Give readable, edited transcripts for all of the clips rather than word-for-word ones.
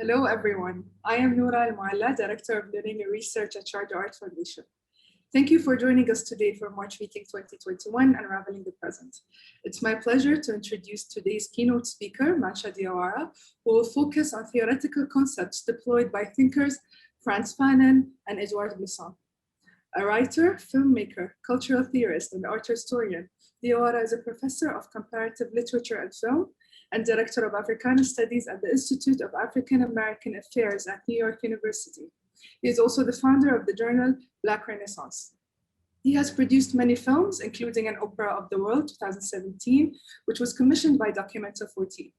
Hello, everyone. I am Noura Al-Mualla, Director of Learning and Research at Sharjah Art Foundation. Thank you for joining us today for March Meeting 2021, Unravelling the Present. It's my pleasure to introduce today's keynote speaker, Marcia Dioara, who will focus on theoretical concepts deployed by thinkers Frantz, Fanon and Edouard Gleason. A writer, filmmaker, cultural theorist, and art historian, Diawara is a professor of comparative literature and film and director of Africana Studies at the Institute of African American Affairs at New York University. He is also the founder of the journal Black Renaissance. He has produced many films, including An Opera of the World, 2017, which was commissioned by Documenta 14.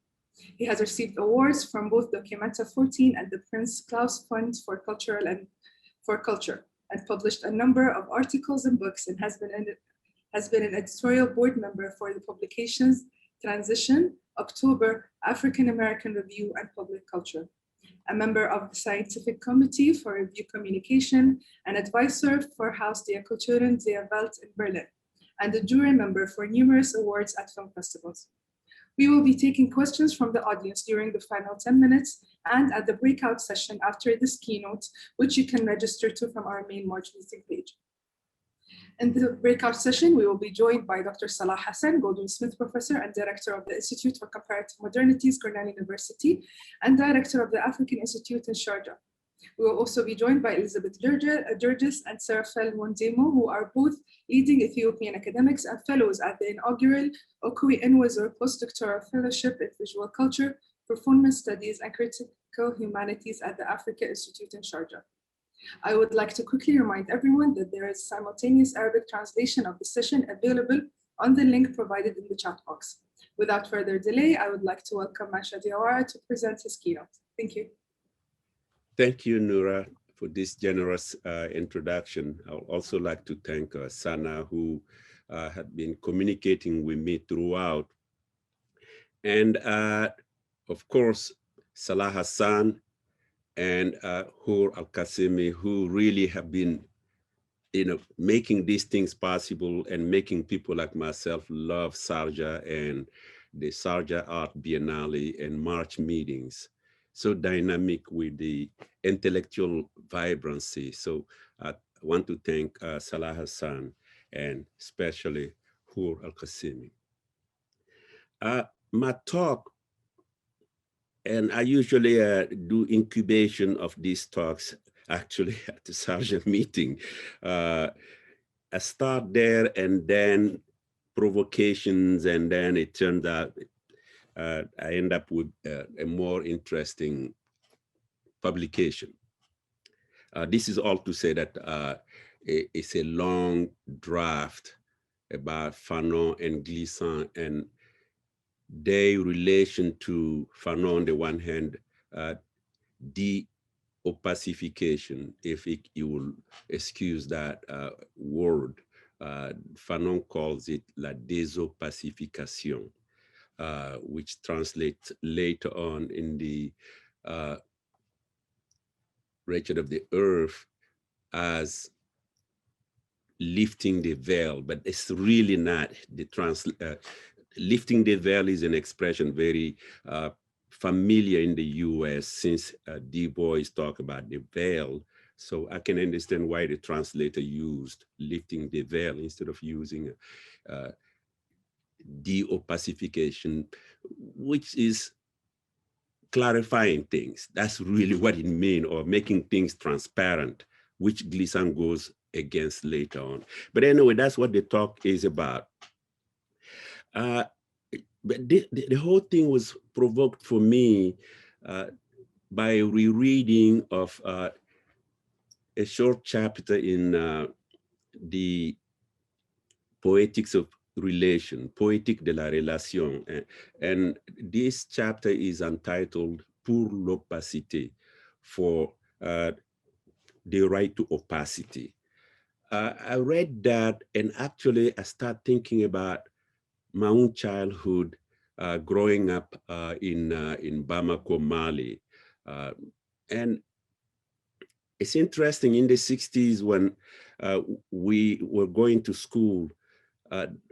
He has received awards from both Documenta 14 and the Prince Claus Fund for Culture, and published a number of articles and books, and has been an editorial board member for the publications Transition, October, African American Review, and Public Culture. A member of the Scientific Committee for Review Communication, an advisor for Haus der Kulturen der Welt in Berlin, and a jury member for numerous awards at film festivals. We will be taking questions from the audience during the final 10 minutes and at the breakout session after this keynote, which you can register to from our main March meeting page. In the breakout session, we will be joined by Dr. Salah Hassan, Goldwin Smith Professor and Director of the Institute for Comparative Modernities, Cornell University, and Director of the African Institute in Sharjah. We will also be joined by Elizabeth Durgis and Serafel Mondemo, who are both leading Ethiopian academics and fellows at the inaugural Okwi Enwezor Postdoctoral Fellowship in Visual Culture, Performance Studies, and Critical Humanities at the Africa Institute in Sharjah. I would like to quickly remind everyone that there is simultaneous Arabic translation of the session available on the link provided in the chat box. Without further delay, I would like to welcome Marcia Dioara to present his keynote. Thank you. Thank you, Noura, for this generous introduction. I would also like to thank Sana, who had been communicating with me throughout. And of course, Salah Hassan and Hur Al-Qasimi, who really have been making these things possible and making people like myself love Sharjah and the Sharjah Art Biennial and March meetings. So dynamic with the intellectual vibrancy. So I want to thank Salah Hassan and especially Hur Al-Qasimi. My talk, and I usually do incubation of these talks actually at the Sharjah meeting. I start there and then provocations, and then it turned out I end up with a more interesting publication. This is all to say that it's a long draft about Fanon and Glissant and their relation to Fanon on the one hand, De-Opacification, if you will excuse that word. Fanon calls it la Des-Opacification, which translates later on in the Wretched of the Earth as lifting the veil, but it's really not. The lifting the veil is an expression very familiar in the US since Du Bois talked about the veil. So I can understand why the translator used lifting the veil instead of using De-Opacification, which is clarifying things. That's really what it means, or making things transparent, which Gleason goes against later on. But anyway, that's what the talk is about. But the whole thing was provoked for me by rereading of a short chapter in the Poetics of Relation, Poétique de la Relation. And this chapter is entitled Pour l'Opacité, for the right to opacity. I read that, and actually I started thinking about my own childhood growing up in Bamako, Mali. And it's interesting, in the 60s when we were going to school,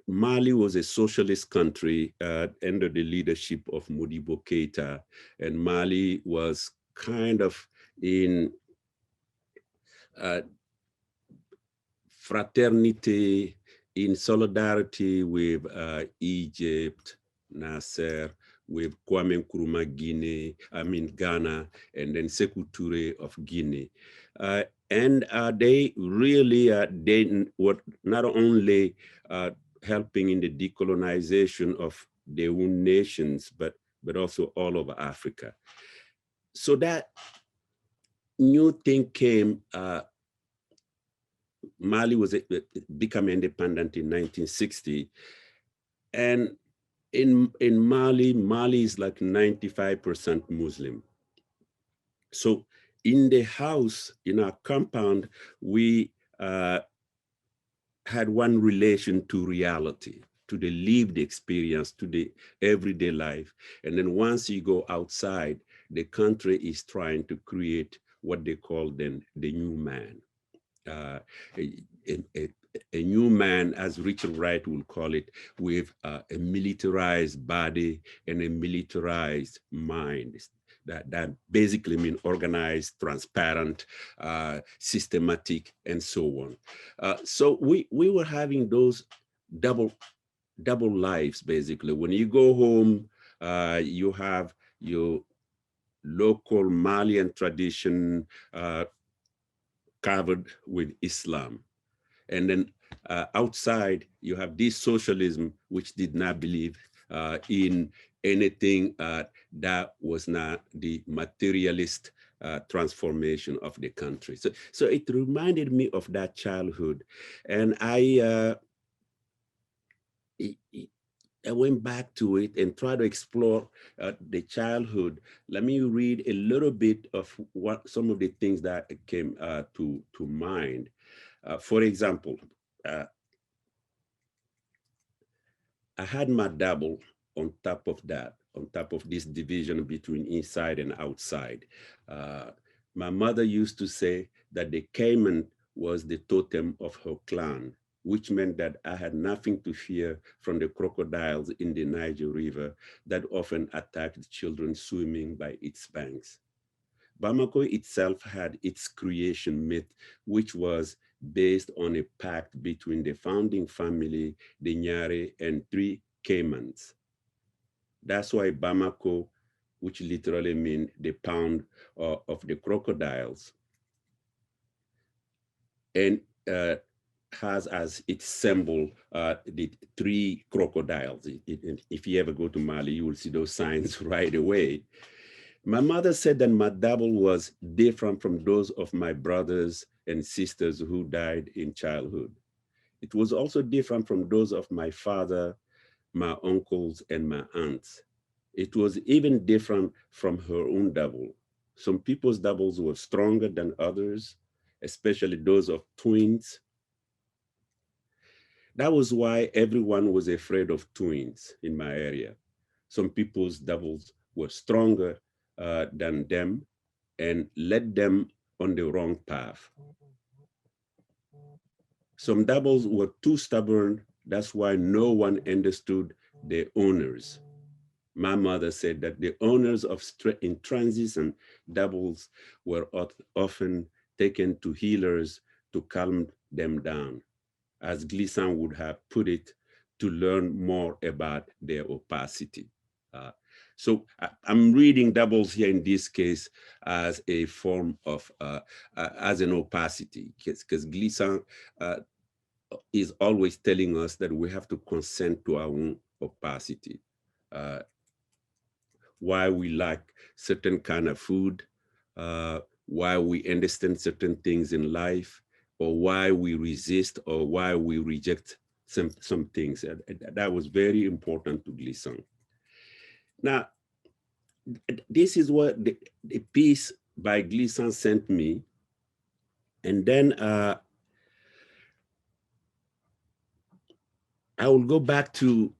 Mali was a socialist country under the leadership of Modibo Keita, and Mali was kind of in fraternity, in solidarity with Egypt, Nasser, with Kwame Nkrumah, Ghana, and then Sekou Touré of Guinea. And they really, they were not only helping in the decolonization of their own nations, but also all over Africa. So that new thing came, Mali was become independent in 1960. And in Mali is like 95% Muslim. So in the house, in our compound, we had one relation to reality, to the lived experience, to the everyday life. And then once you go outside, the country is trying to create what they call then the new man. A new man, as Richard Wright will call it, with a militarized body and a militarized mind. That basically means organized, transparent, systematic, and so on. So we were having those double lives, basically. When you go home, you have your local Malian tradition covered with Islam. And then outside, you have this socialism, which did not believe in anything that was not the materialist transformation of the country. So it reminded me of that childhood. And I went back to it and tried to explore the childhood. Let me read a little bit of what some of the things that came to mind. For example, I had my double on top of that, on top of this division between inside and outside. My mother used to say that the caiman was the totem of her clan, which meant that I had nothing to fear from the crocodiles in the Niger River that often attacked children swimming by its banks. Bamako itself had its creation myth, which was based on a pact between the founding family, the Nyare, and 3 caimans. That's why Bamako, which literally means the pound of the crocodiles, and has as its symbol the 3 crocodiles. If you ever go to Mali, you will see those signs right away. My mother said that my double was different from those of my brothers and sisters who died in childhood. It was also different from those of my father, my uncles, and my aunts. It was even different from her own double. Some people's doubles were stronger than others, especially those of twins. That was why everyone was afraid of twins in my area. Some people's doubles were stronger than them and led them on the wrong path. Some doubles were too stubborn. That's why no one understood their owners. My mother said that the owners of intransigent doubles were often taken to healers to calm them down, as Gleason would have put it, to learn more about their opacity. So I'm reading doubles here in this case as a form of, as an opacity, because Gleason is always telling us that we have to consent to our own opacity. Why we like certain kind of food, why we understand certain things in life, or why we resist or why we reject some things. That was very important to Gleason. Now, this is what the piece by Gleason sent me. And then I will go back to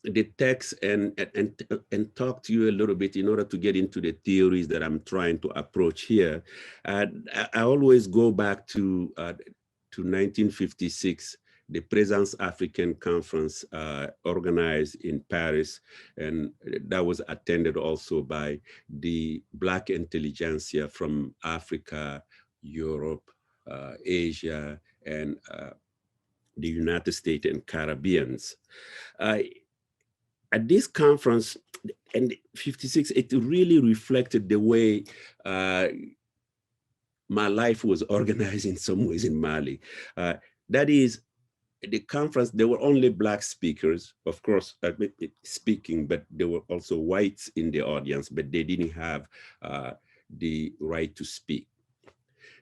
the text and talk to you a little bit in order to get into the theories that I'm trying to approach here. I always go back to 1956, the Presence African Conference organized in Paris, and that was attended also by the Black intelligentsia from Africa, Europe, Asia, and the United States and Caribbeans. At this conference, and 56, it really reflected the way my life was organized in some ways in Mali. That is, the conference, there were only Black speakers, of course, speaking, but there were also whites in the audience, but they didn't have the right to speak.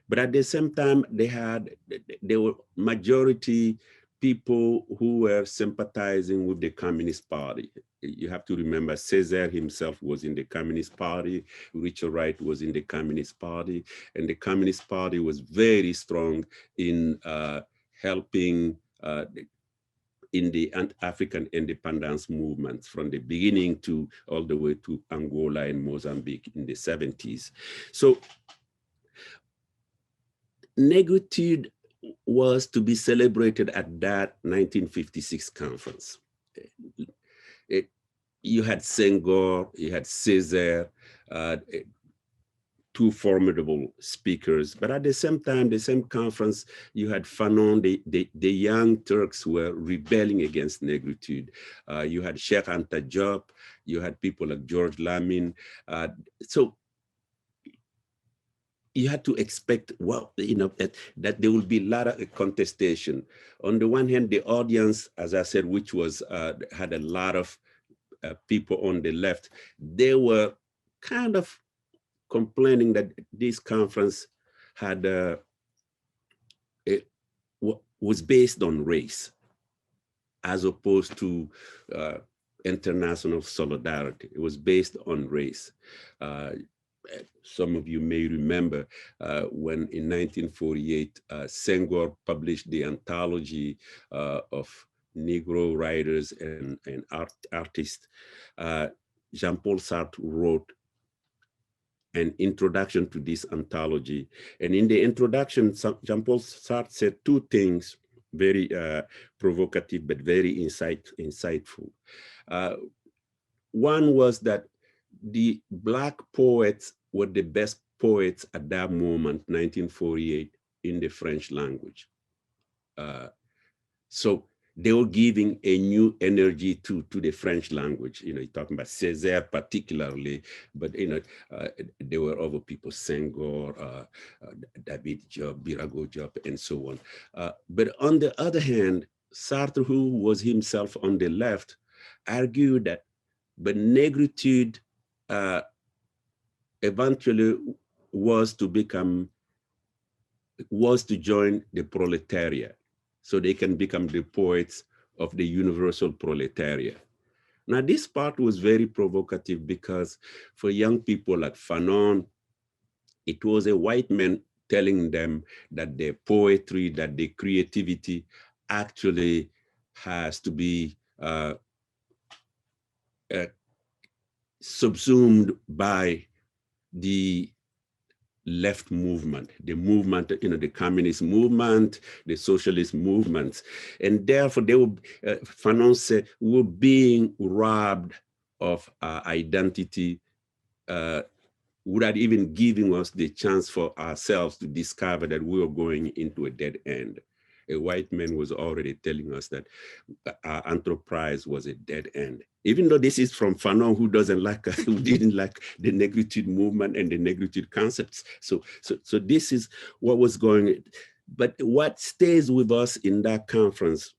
But at the same time, there were majority people who were sympathizing with the Communist Party. You have to remember, Césaire himself was in the Communist Party, Richard Wright was in the Communist Party, and the Communist Party was very strong in helping in the African independence movement from the beginning to all the way to Angola and Mozambique in the 70s. So negritude was to be celebrated at that 1956 conference. You had Senghor, you had Césaire, two formidable speakers, but at the same time, the same conference, you had Fanon, the young Turks were rebelling against negritude. You had Cheikh Anta Diop, you had people like George Lamin. So you had to expect, well, you know, that there will be a lot of contestation. On the one hand, the audience, as I said, which was had a lot of people on the left, they were kind of complaining that this conference had was based on race, as opposed to international solidarity. It was based on race. Some of you may remember when in 1948, Senghor published the anthology of Negro writers and artists. Jean-Paul Sartre wrote an introduction to this anthology. And in the introduction, Jean-Paul Sartre said two things, very provocative, but very insightful. One was that the Black poets were the best poets at that moment, 1948, in the French language. So they were giving a new energy to the French language. You know, you're talking about Césaire particularly, but you know, there were other people, Senghor, David Diop, Birago Diop, and so on. But on the other hand, Sartre, who was himself on the left, argued that, but negritude eventually was to join the proletariat, so they can become the poets of the universal proletariat. Now, this part was very provocative because for young people like Fanon, it was a white man telling them that their poetry, that their creativity actually has to be subsumed by the left movement, the movement, you know, the communist movement, the socialist movements. And therefore they were, Fanon said, we're being robbed of our identity without even giving us the chance for ourselves to discover that we were going into a dead end. A white man was already telling us that our enterprise was a dead end. Even though this is from Fanon, who didn't like the negritude movement and the negritude concepts. So this is what was going. But what stays with us in that conference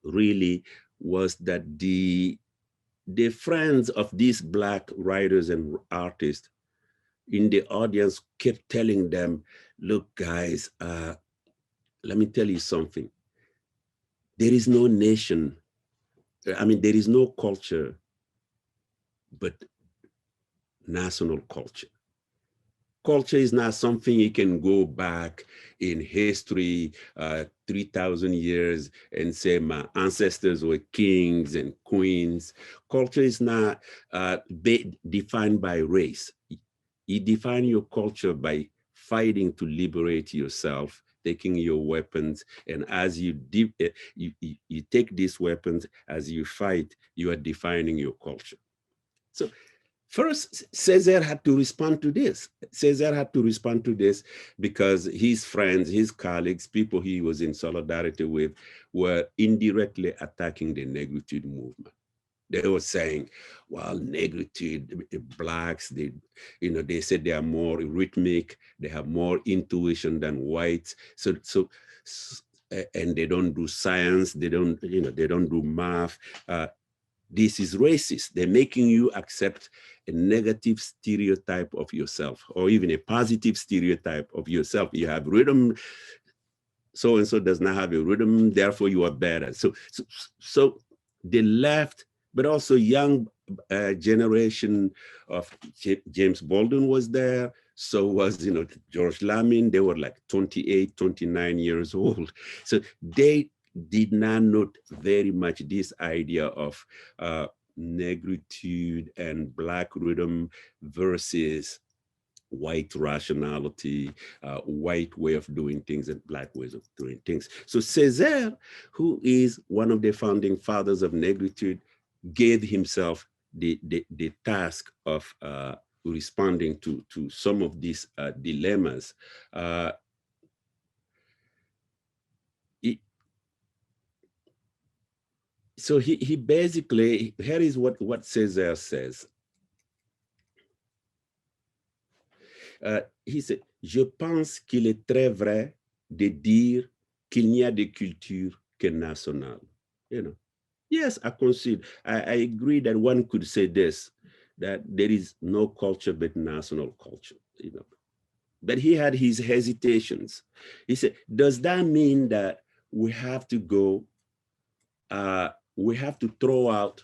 really was that the friends of these Black writers and artists in the audience kept telling them, look, guys, let me tell you something. There is no nation, I mean, there is no culture, but national culture. Culture is not something you can go back in history 3,000 years and say my ancestors were kings and queens. Culture is not defined by race. You define your culture by fighting to liberate yourself taking your weapons, and as you take these weapons, as you fight, you are defining your culture. So first, Césaire had to respond to this. Césaire had to respond to this because his friends, his colleagues, people he was in solidarity with, were indirectly attacking the negritude movement. They were saying, well, negritude, blacks, they said they are more rhythmic, they have more intuition than whites. And they don't do science, they don't do math. This is racist. They're making you accept a negative stereotype of yourself, or even a positive stereotype of yourself. You have rhythm, so-and-so does not have a rhythm, therefore you are better. So the left, but also young generation of James Baldwin was there. So was, George Lamin. They were like 28, 29 years old. So they did not note very much this idea of negritude and black rhythm versus white rationality, white way of doing things and black ways of doing things. So Césaire, who is one of the founding fathers of negritude, gave himself the task of responding to some of these dilemmas. So he basically, here is what Césaire says. He said, je pense qu'il est très vrai de dire qu'il n'y a de culture que nationale. Yes, I concede. I agree that one could say this, that there is no culture but national culture. But he had his hesitations. He said, does that mean that we have to go, we have to throw out,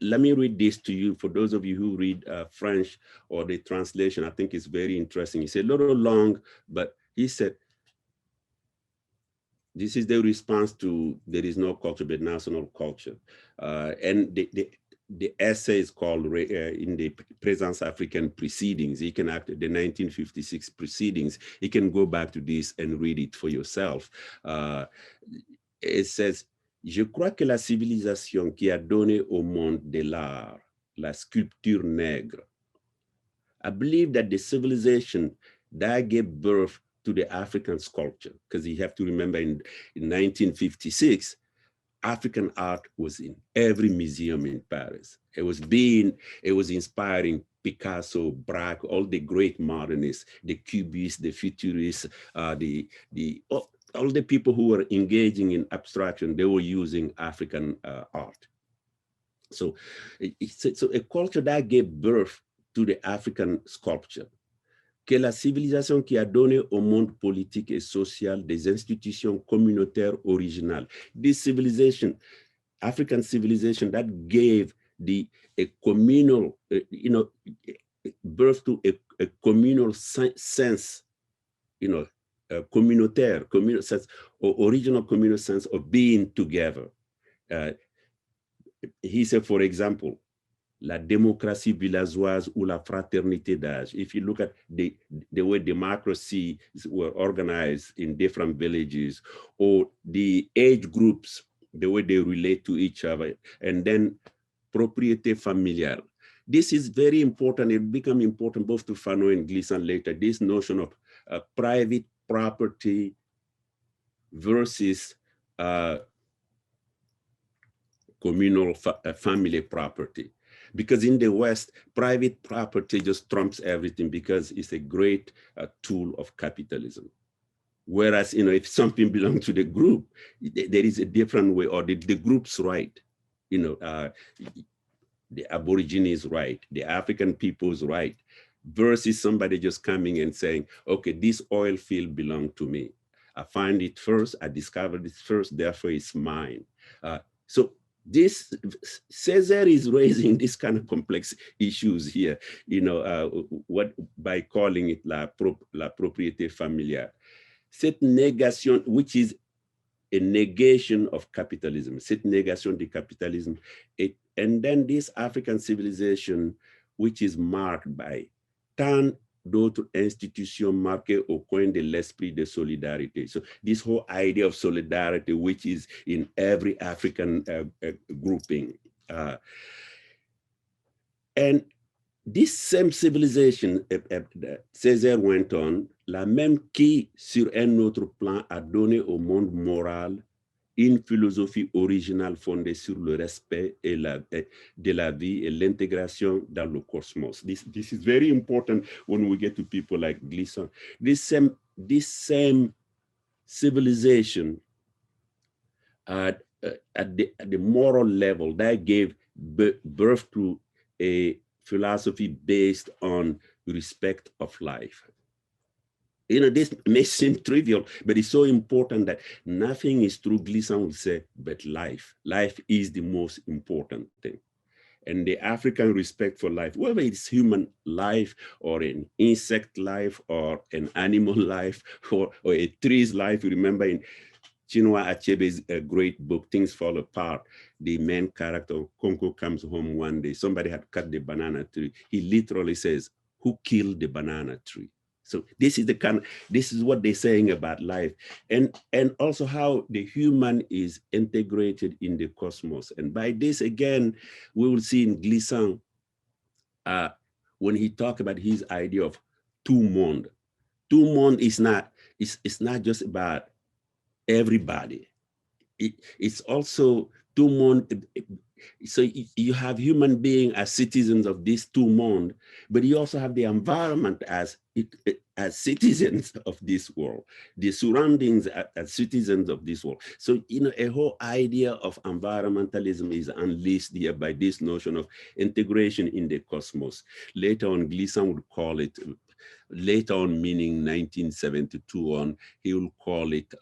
let me read this to you for those of you who read French or the translation. I think it's very interesting. It's a little long, but he said, this is the response to there is no culture but national culture. And the essay is called in the Présence Africaine Proceedings. You can the 1956 proceedings. You can go back to this and read it for yourself. It says, je crois que la civilisation qui a donné au monde de l'art, la sculpture nègre. I believe that the civilization that gave birth to the African sculpture, because you have to remember in 1956, African art was in every museum in Paris. It was inspiring Picasso, Braque, all the great modernists, the cubists, the futurists, all the people who were engaging in abstraction, they were using African art. So it's a culture that gave birth to the African sculpture. Que la civilisation qui a donné au monde politique et social des institutions communautaires originales. This civilization, African civilization, that gave a communal, birth to a communal sense, communautaire, communal sense, or original communal sense of being together. He said, for example, la démocratie villageoise ou la fraternité d'âge. If you look at the way democracies were organized in different villages, or the age groups, the way they relate to each other, and then propriété familiale. This is very important. It became important both to Fanon and Glissant later, this notion of private property versus communal family property. Because in the West, private property just trumps everything because it's a great tool of capitalism. Whereas, if something belongs to the group, there is a different way, or the group's right, the Aborigines' right, the African people's right, versus somebody just coming and saying, okay, this oil field belongs to me. I find it first, I discovered it first, therefore it's mine. So this Césaire is raising this kind of complex issues here, by calling it la propriété familiale. Cette négation, which is a negation of capitalism, cette négation du capitalisme, and then this African civilization, which is marked by d'autres institutions marquées au coin de l'esprit de solidarité. So this whole idea of solidarity, which is in every African grouping. And this same civilization, Césaire went on, la même qui, sur un autre plan, a donné au monde moral une philosophie originale fondée sur le respect de la vie et l'intégration dans le cosmos. This is very important when we get to people like Gleason. This same civilization at the moral level that gave birth to a philosophy based on respect of life. You know, this may seem trivial, but it's so important that nothing is true, Gleason would say, but life. Life is the most important thing. And the African respect for life, whether it's human life or an insect life or an animal life or a tree's life. Remember in Chinua Achebe's great book, Things Fall Apart, the main character, Konko, comes home one day. Somebody had cut the banana tree. He literally says, who killed the banana tree? So this is what they're saying about life, and also how the human is integrated in the cosmos. And by this, again, we will see in Gleason, when he talked about his idea of tout monde. Tout monde is not just about everybody. It's also tout monde. So you have human beings as citizens of this tout monde, but you also have the environment as citizens of this world, the surroundings as citizens of this world. So, you know, a whole idea of environmentalism is unleashed here by this notion of integration in the cosmos. Later on, Gleason would call it, later on, meaning 1972 on, he will call it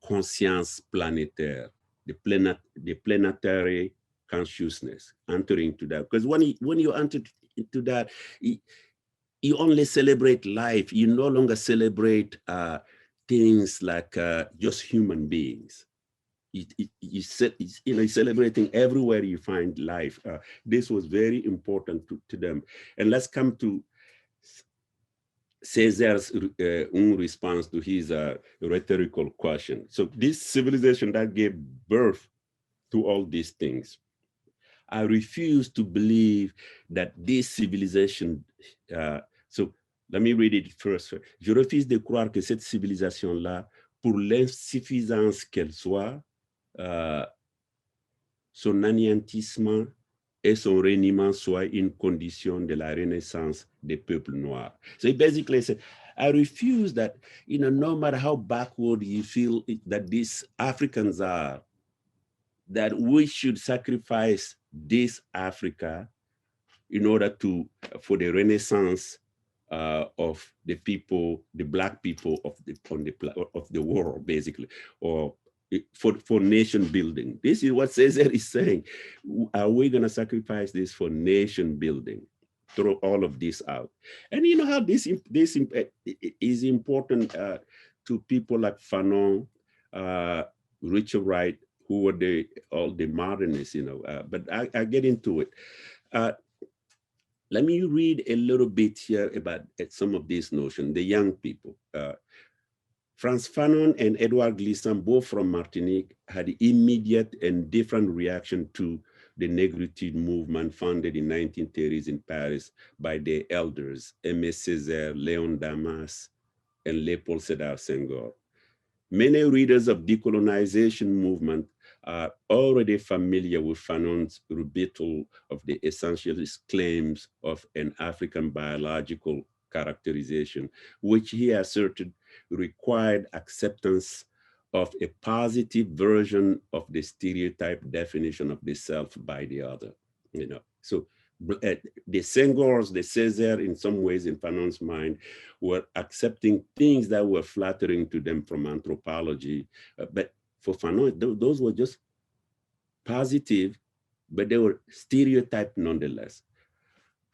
conscience planétaire. The planetary consciousness, entering to that. Because when you enter into that, you only celebrate life. You no longer celebrate things like just human beings. You're celebrating everywhere you find life. This was very important to them. And let's come to Césaire's response to his rhetorical question. So this civilization that gave birth to all these things, I refuse to believe that this civilization, so let me read it first. Je refuse de croire que cette civilisation-là, pour l'insuffisance qu'elle soit, son anéantissement et son reniement soit une condition de la renaissance des peuples noirs. So he basically said, I refuse that, you know, no matter how backward you feel that these Africans are, that we should sacrifice this Africa in order for the renaissance of the people, the Black people of the world, basically, or for nation building. This is what Césaire is saying. Are we going to sacrifice this for nation building? Throw all of this out. And you know how this is important to people like Fanon, Richard Wright, who were all the modernists, you know, but I get into it. Let me read a little bit here about some of these notions, the young people. Frantz Fanon and Edouard Gleason, both from Martinique, had immediate and different reaction to the Negritude movement founded in 1930s in Paris by the elders, Aimé Césaire, Léon Damas, and Léopold Sédar Senghor. Many readers of decolonization movement are already familiar with Fanon's rebuttal of the essentialist claims of an African biological characterization, which he asserted required acceptance of a positive version of the stereotype definition of the self by the other. You know, so the Senghors, the Césaire, in some ways, in Fanon's mind, were accepting things that were flattering to them from anthropology, but for Fanon, those were just positive, but they were stereotyped nonetheless.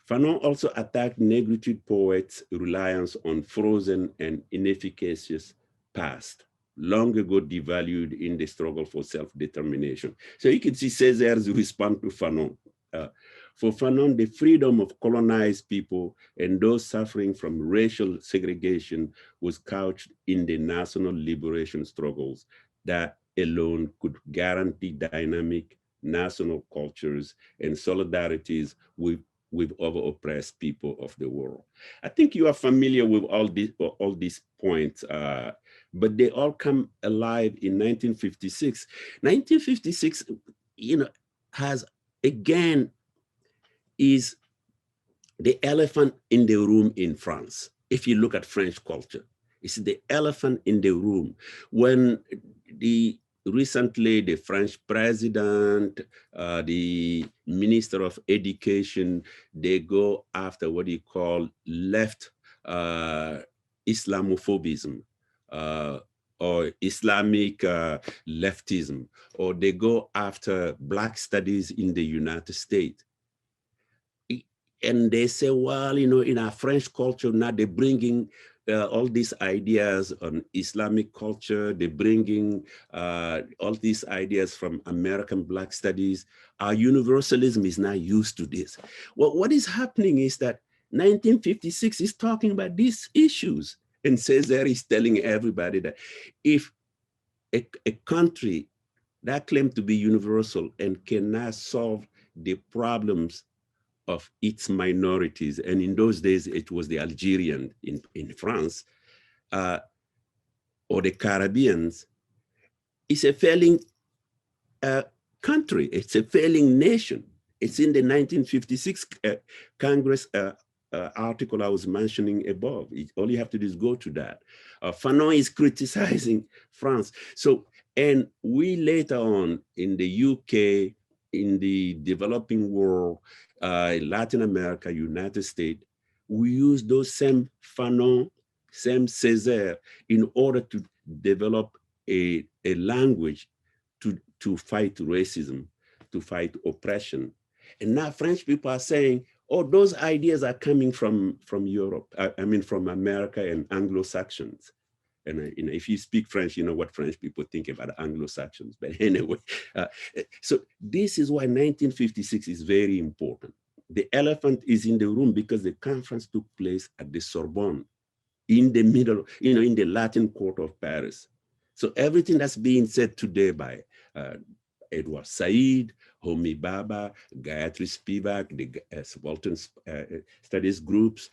Fanon also attacked Negritude poets' reliance on frozen and inefficacious past, long ago devalued in the struggle for self-determination. So you can see Césaire's response to Fanon. For Fanon, the freedom of colonized people and those suffering from racial segregation was couched in the national liberation struggles that alone could guarantee dynamic national cultures and solidarities with other oppressed people of the world. I think you are familiar with all these points, but they all come alive in 1956. 1956, has again is the elephant in the room in France. If you look at French culture, it's the elephant in the room. When recently the French president, the minister of education, they go after what you call left Islamophobism, or Islamic leftism, or they go after Black studies in the United States. And they say, well, in our French culture now, they're bringing all these ideas on Islamic culture. They're bringing all these ideas from American Black studies. Our universalism is not used to this. Well, what is happening is that 1956 is talking about these issues, and Césaire is telling everybody that if a country that claims to be universal and cannot solve the problems of its minorities, and in those days it was the Algerian in France, or the Caribbeans, it's a failing country, it's a failing nation. It's in the 1956 Congress article I was mentioning above. All you have to do is go to that. Fanon is criticizing France. So, and we later on in the UK, in the developing world, Latin America, United States, we use those same Fanon, same Césaire in order to develop a language to fight racism, to fight oppression. And now French people are saying, oh, those ideas are coming from Europe, I mean, from America and Anglo-Saxons. And if you speak French, you know what French people think about Anglo-Saxons. But anyway, so this is why 1956 is very important. The elephant is in the room because the conference took place at the Sorbonne, in the middle, in the Latin Quarter of Paris. So everything that's being said today by Edouard Said, Homi Bhabha, Gayatri Spivak, the Subaltern Studies groups,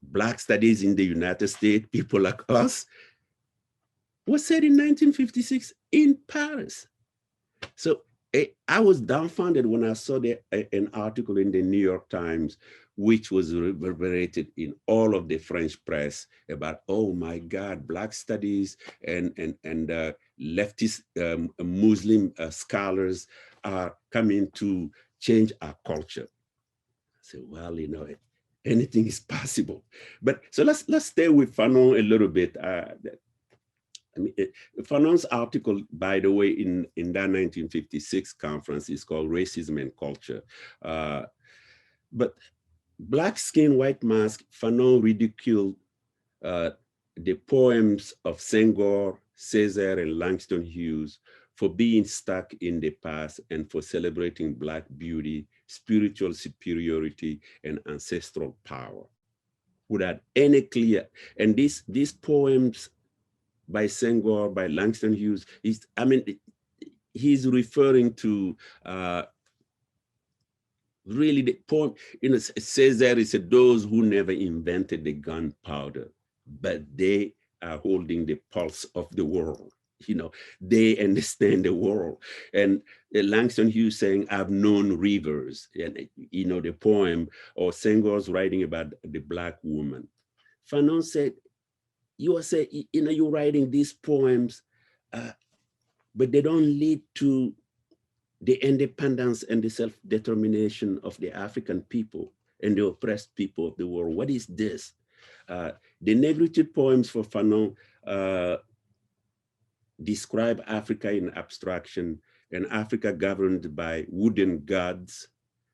Black studies in the United States, people like us, was said in 1956 in Paris. So I was dumbfounded when I saw an article in the New York Times, which was reverberated in all of the French press about, oh my God, Black studies and leftist Muslim scholars are coming to change our culture. I said, well, anything is possible. But so let's stay with Fanon a little bit. Fanon's article, by the way, in that 1956 conference is called Racism and Culture. But Black Skin, White Mask, Fanon ridiculed the poems of Senghor, Césaire, and Langston Hughes for being stuck in the past and for celebrating Black beauty, spiritual superiority, and ancestral power without any clear. And these poems by Senghor, by Langston Hughes, he's referring to really the poem, Césaire is those who never invented the gunpowder, but they are holding the pulse of the world. They understand the world. And Langston Hughes saying, I've known rivers, and the poem, or Senghor's writing about the Black woman. Fanon said, you're writing these poems, but they don't lead to the independence and the self-determination of the African people and the oppressed people of the world. What is this? The negritude poems for Fanon describe Africa in abstraction, and Africa governed by wooden gods,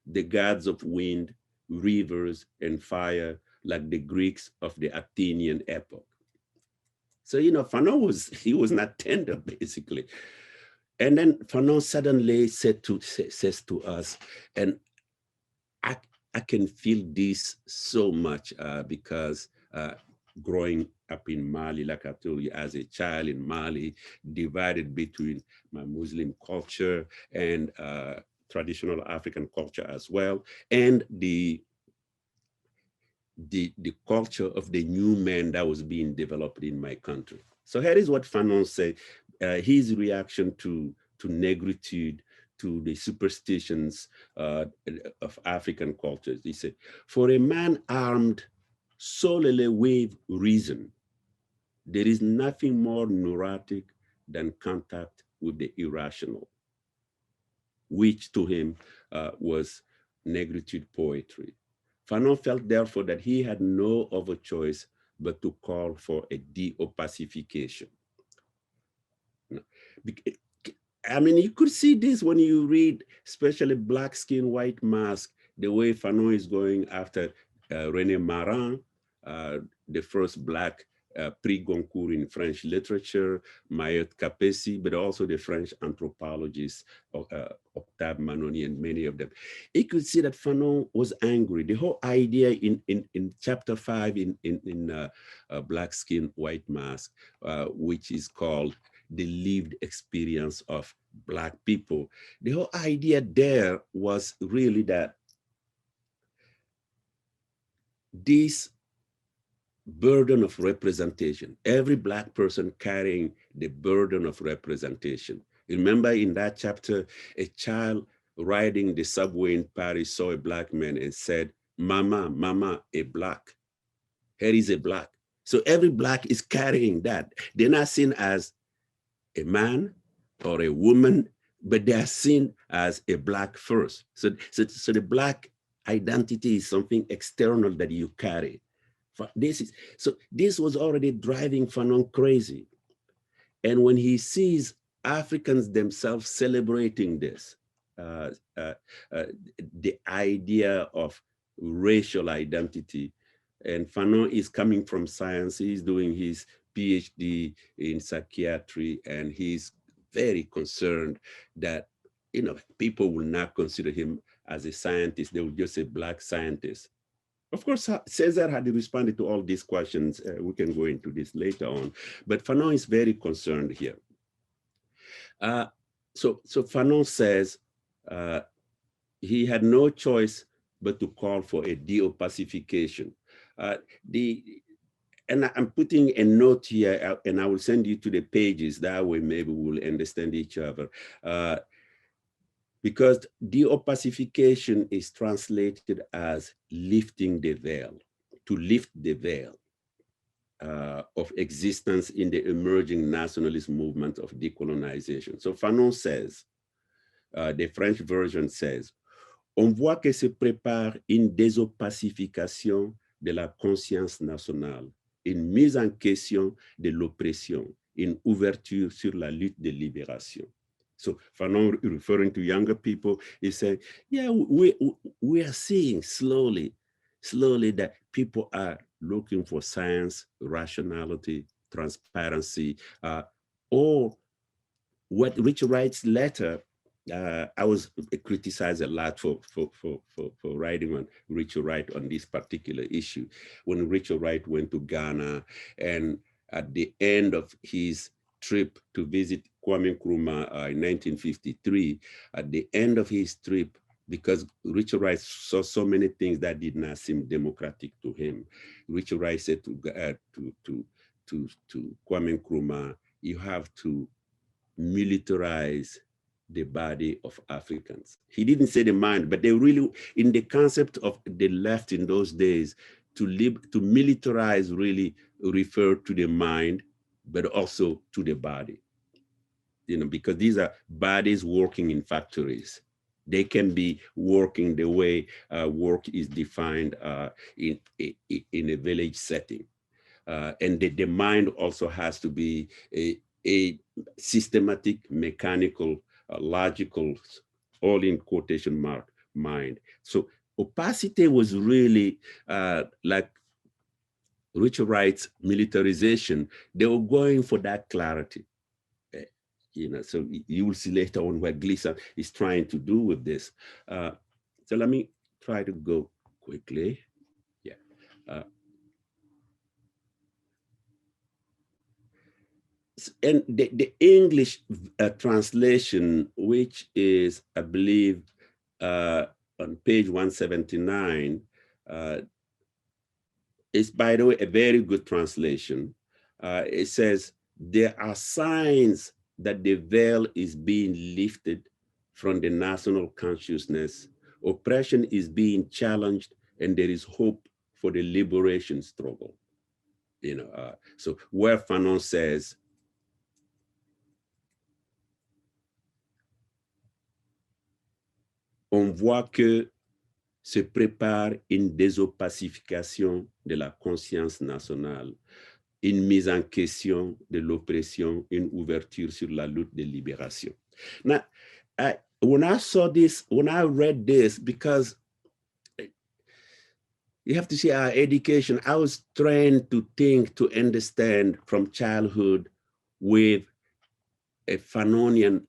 the gods of wind, rivers, and fire, like the Greeks of the Athenian epoch. So, Fanon was not tender, basically. And then Fanon suddenly says to us, and I can feel this so much because growing up in Mali, like I told you, as a child in Mali, divided between my Muslim culture and traditional African culture as well, and the culture of the new man that was being developed in my country. So here is what Fanon said, his reaction to negritude, to the superstitions of African cultures. He said, for a man armed solely with reason, there is nothing more neurotic than contact with the irrational, which to him was negritude poetry. Fanon felt therefore that he had no other choice but to call for a de-Opacification. I mean, you could see this when you read, especially Black Skin, White Mask, the way Fanon is going after René Marin, the first Black Prix Goncourt in French literature, Mayotte Capesi, but also the French anthropologists, Octave Manoni, and many of them. You could see that Fanon was angry. The whole idea in chapter 5 in Black Skin, White Mask, which is called the lived experience of Black people. The whole idea there was really that this burden of representation, every Black person carrying the burden of representation. Remember in that chapter, a child riding the subway in Paris saw a Black man and said, "Mama, mama, a Black. Here is a Black." So every Black is carrying that. They're not seen as a man or a woman, but they are seen as a Black first. So the Black identity is something external that you carry. This was already driving Fanon crazy. And when he sees Africans themselves celebrating this, the idea of racial identity, and Fanon is coming from science, he's doing his PhD in psychiatry, and he's very concerned that, you know, people will not consider him as a scientist, they will just say Black scientist. Of course, Cesar had responded to all these questions. We can go into this later on, but Fanon is very concerned here. So Fanon says he had no choice but to call for a de-Opacification. And I'm putting a note here, and I will send you to the pages. That way, maybe we'll understand each other. Because de-Opacification is translated as lifting the veil, to lift the veil of existence in the emerging nationalist movement of decolonization. So Fanon says, the French version says, on voit que se prépare une désopacification de la conscience nationale, une mise en question de l'oppression, une ouverture sur la lutte de libération. So Fanon, referring to younger people, he said, yeah, we are seeing slowly that people are looking for science, rationality, transparency, or what Richard Wright's letter, I was criticized a lot for writing on Richard Wright on this particular issue. When Richard Wright went to Ghana, and at the end of his trip to visit Kwame Nkrumah in 1953, at the end of his trip, because Richard Wright saw so many things that did not seem democratic to him, Richard Wright said to Kwame Nkrumah, you have to militarize the body of Africans. He didn't say the mind, but they really, in the concept of the left in those days, to militarize really referred to the mind, but also to the body. You know, because these are bodies working in factories. They can be working the way work is defined in a village setting. And the mind also has to be a systematic, mechanical, logical, all in quotation mark, mind. So opacity was really like Richard Wright's militarization. They were going for that clarity. You know, so you will see later on what Gleason is trying to do with this. So let me try to go quickly. Yeah. And the English translation, which is, I believe, on page 179, is, by the way, a very good translation. It says, there are signs that the veil is being lifted from the national consciousness. Oppression is being challenged, and there is hope for the liberation struggle. You know, so where Fanon says, on voit que se prépare une désopacification de la conscience nationale, une mise en question de l'oppression, une ouverture sur la lutte de libération. Now, when I saw this, when I read this, because you have to see our education, I was trained to think, to understand from childhood with a Fanonian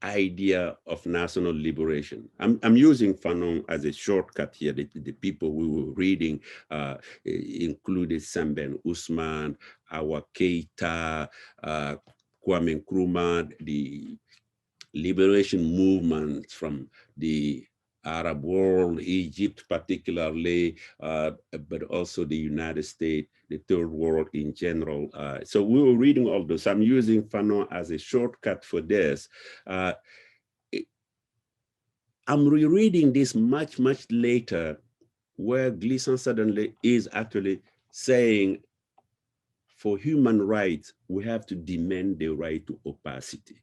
idea of national liberation. I'm using Fanon as a shortcut here. The people we were reading included Sam Ben Usman, Awa Keita, Kwame Nkrumah, the liberation movement from the Arab world, Egypt particularly, but also the United States, the third world in general. So we were reading all those. I'm using Fanon as a shortcut for this. I'm rereading this much, much later, where Gleason suddenly is actually saying, for human rights, we have to demand the right to opacity.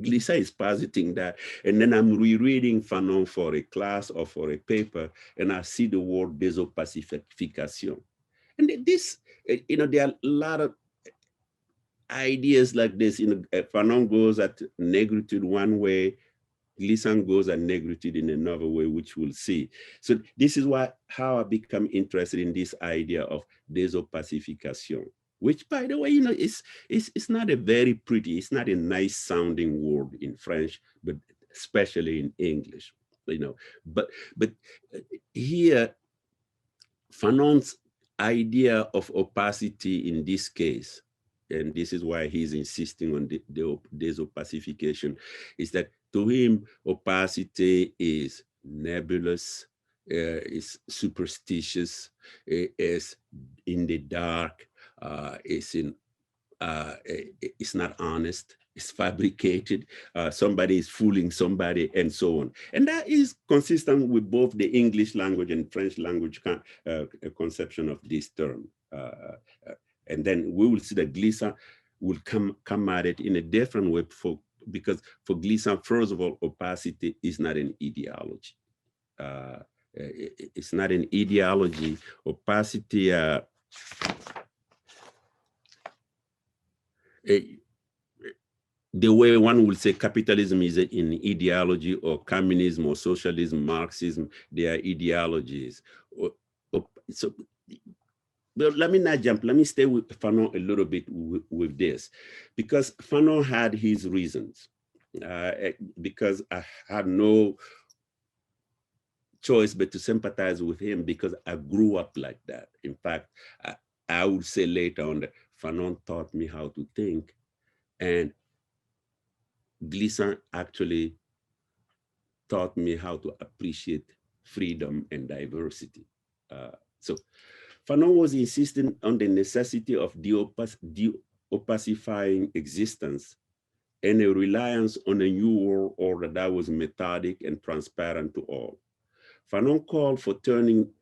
Gleason is positing that, and then I'm rereading Fanon for a class or for a paper, and I see the word De-Opacification. And this, you know, there are a lot of ideas like this. You know, Fanon goes at negritude one way, Gleason goes at negritude in another way, which we'll see. So this is how I become interested in this idea of Des-Opacification, which, by the way, you know, it's not a very pretty, it's not a nice sounding word in French, but especially in English, you know. But here, Fanon's idea of opacity in this case, and this is why he's insisting on the Des-Opacification, is that to him, opacity is nebulous, is superstitious, is in the dark, it's not honest, it's fabricated, somebody is fooling somebody, and so on. And that is consistent with both the English language and French language conception of this term. And then we will see that Gleason will come at it in a different way because for Gleason, first of all, opacity is not an ideology. It's not an ideology. Opacity, the way one would say capitalism is an ideology, or communism or socialism, Marxism, they are ideologies. So, but let me not jump. Let me stay with Fanon a little bit with this, because Fanon had his reasons. Because I had no choice but to sympathize with him, because I grew up like that. In fact, I would say later on that Fanon taught me how to think, and Gleason actually taught me how to appreciate freedom and diversity. So Fanon was insisting on the necessity of de-opacifying existence and a reliance on a new world order that was methodic and transparent to all. Fanon called for turning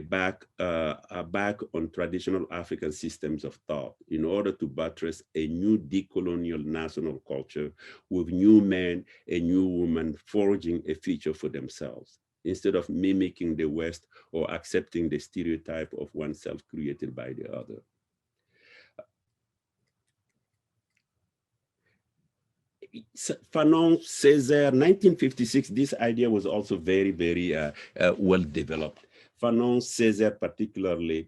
back on traditional African systems of thought in order to buttress a new decolonial national culture with new men and new women forging a future for themselves, instead of mimicking the West or accepting the stereotype of oneself created by the other. Fanon, Césaire, 1956, this idea was also very, very well developed. Fanon, Césaire particularly,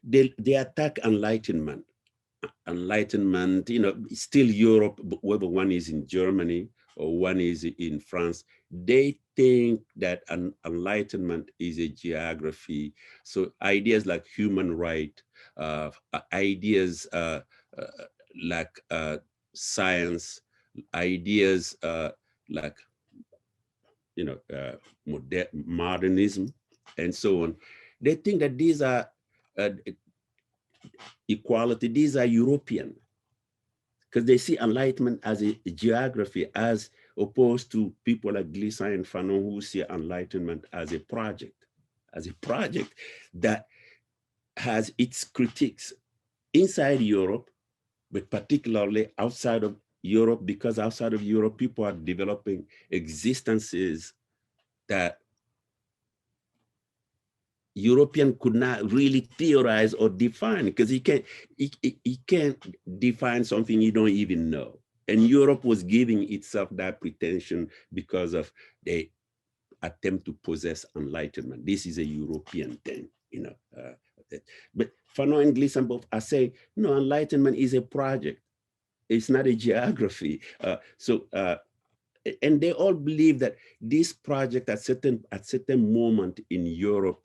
they attack enlightenment. Enlightenment, you know, still Europe, whether one is in Germany or one is in France, they think that an enlightenment is a geography. So ideas like human right, ideas like science, ideas like modernism, and so on. They think that these are equality, these are European, because they see enlightenment as a geography, as opposed to people like Gleason and Fanon who see enlightenment as a project that has its critiques inside Europe, but particularly outside of Europe, because outside of Europe, people are developing existences that European could not really theorize or define, because he can't define something you don't even know. And Europe was giving itself that pretension because of the attempt to possess enlightenment. This is a European thing, but Fanon and Glissant both are saying, no, enlightenment is a project. It's not a geography. And they all believe that this project at certain moment in Europe,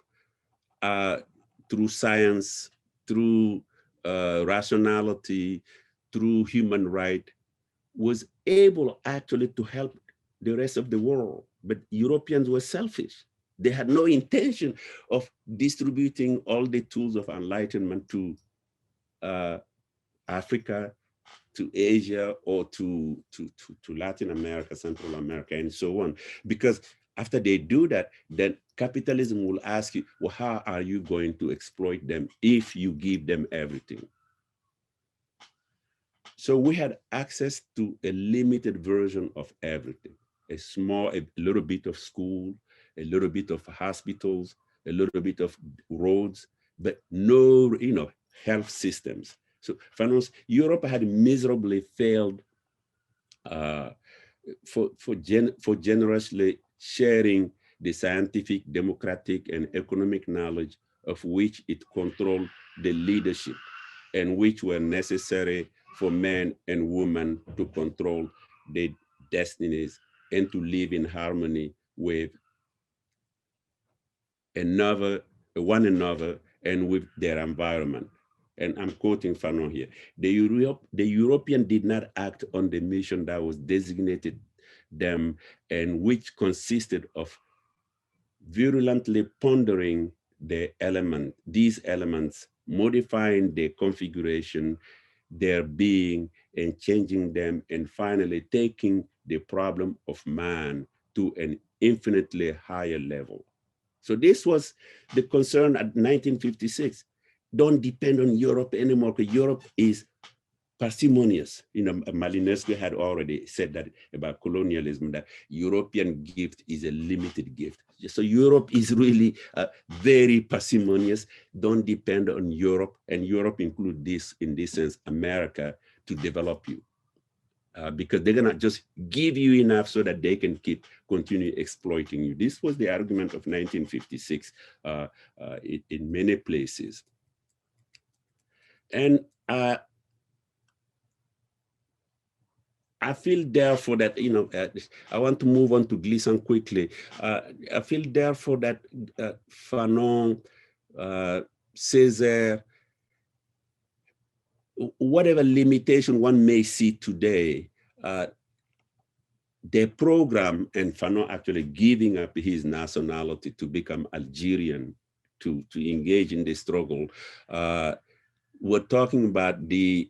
through science, through rationality, through human right, was able actually to help the rest of the world. But Europeans were selfish. They had no intention of distributing all the tools of enlightenment to Africa, to Asia, or to Latin America, Central America, and so on. Because after they do that, then capitalism will ask you, well, how are you going to exploit them if you give them everything? So we had access to a limited version of everything. A little bit of school, a little bit of hospitals, a little bit of roads, but no, health systems. So Europe had miserably failed for generously sharing the scientific, democratic, and economic knowledge of which it controlled the leadership, and which were necessary for men and women to control their destinies and to live in harmony with one another and with their environment. And I'm quoting Fanon here. The European did not act on the mission that was designated them, and which consisted of virulently pondering these elements, modifying their configuration, their being, and changing them, and finally taking the problem of man to an infinitely higher level. So this was the concern at 1956. Don't depend on Europe anymore, because Europe is parsimonious. Malinowski had already said that about colonialism, that European gift is a limited gift. So Europe is really very parsimonious. Don't depend on Europe, and Europe include this, in this sense, America, to develop you. Because they're gonna just give you enough so that they can continue exploiting you. This was the argument of 1956 in many places. And I feel therefore that, I want to move on to Gleason quickly. I feel therefore that Fanon, Césaire, whatever limitation one may see today, their program, and Fanon actually giving up his nationality to become Algerian, to engage in the struggle, we're talking about the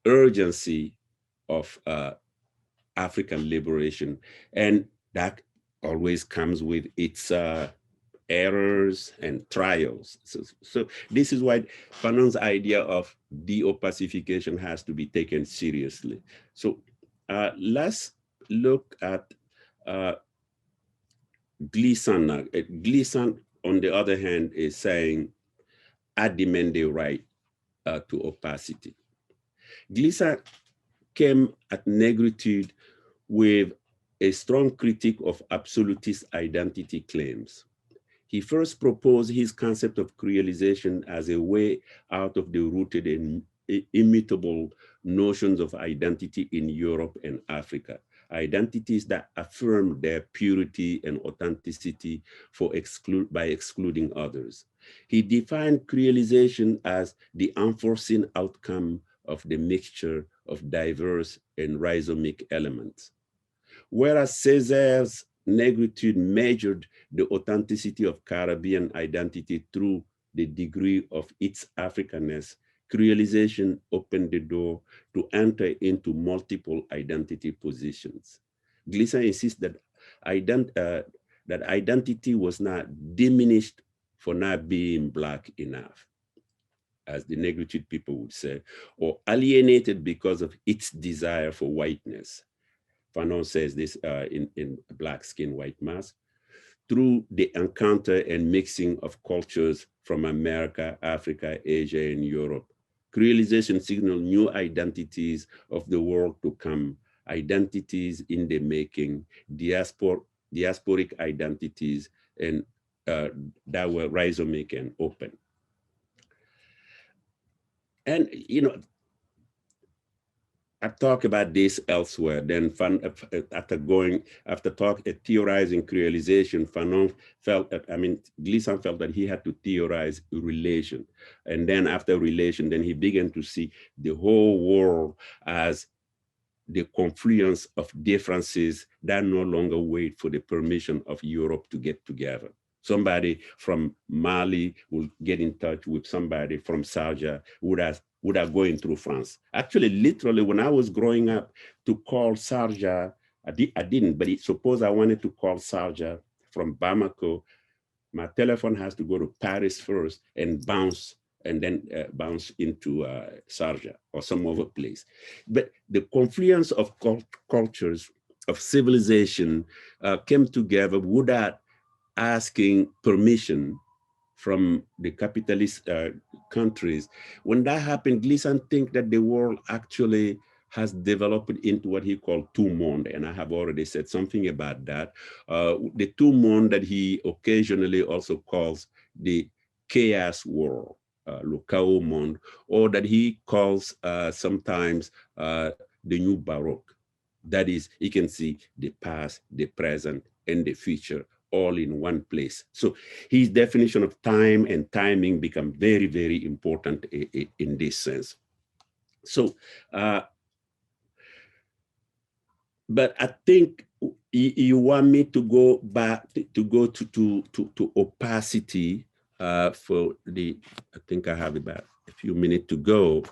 urgency of African liberation, and that always comes with its errors and trials. So this is why Fanon's idea of de-opacification has to be taken seriously. So let's look at Gleason now. Gleason, on the other hand, is saying, I demand the right to opacity. Gleason came at negritude with a strong critique of absolutist identity claims. He first proposed his concept of creolization as a way out of the rooted and immutable notions of identity in Europe and Africa. identities that affirm their purity and authenticity by excluding others. He defined creolization as the unforeseen outcome of the mixture of diverse and rhizomic elements. Whereas César's negritude measured the authenticity of Caribbean identity through the degree of its Africanness, creolization opened the door to enter into multiple identity positions. Gleason insists that, that identity was not diminished for not being Black enough, as the negritude people would say, or alienated because of its desire for whiteness. Fanon says this in Black Skin, White Mask. Through the encounter and mixing of cultures from America, Africa, Asia, and Europe, creolization signaled new identities of the world to come, identities in the making, diasporic identities, and that were rhizomic and open. And, you know, I've talked about this elsewhere. Then after theorizing creolization, Fanon felt that, Gleason felt that he had to theorize relation. And then after relation, then he began to see the whole world as the confluence of differences that no longer wait for the permission of Europe to get together. Somebody from Mali will get in touch with somebody from Sharjah without going through France. Actually, literally, when I was growing up, to call Sharjah, I didn't, but suppose I wanted to call Sharjah from Bamako, my telephone has to go to Paris first and bounce, and then bounce into Sharjah or some other place. But the confluence of cultures, of civilization came together without asking permission from the capitalist countries. When that happened, Gleason thinks that the world actually has developed into what he called two monde, and I have already said something about that. The two monde that he occasionally also calls the chaos world, le chaos monde, or that he calls sometimes the new Baroque. That is, he can see the past, the present, and the future all in one place. So his definition of time and timing become very, very important in this sense. So, but I think you want me to go back, to go to opacity for the, I think I have about a few minutes to go.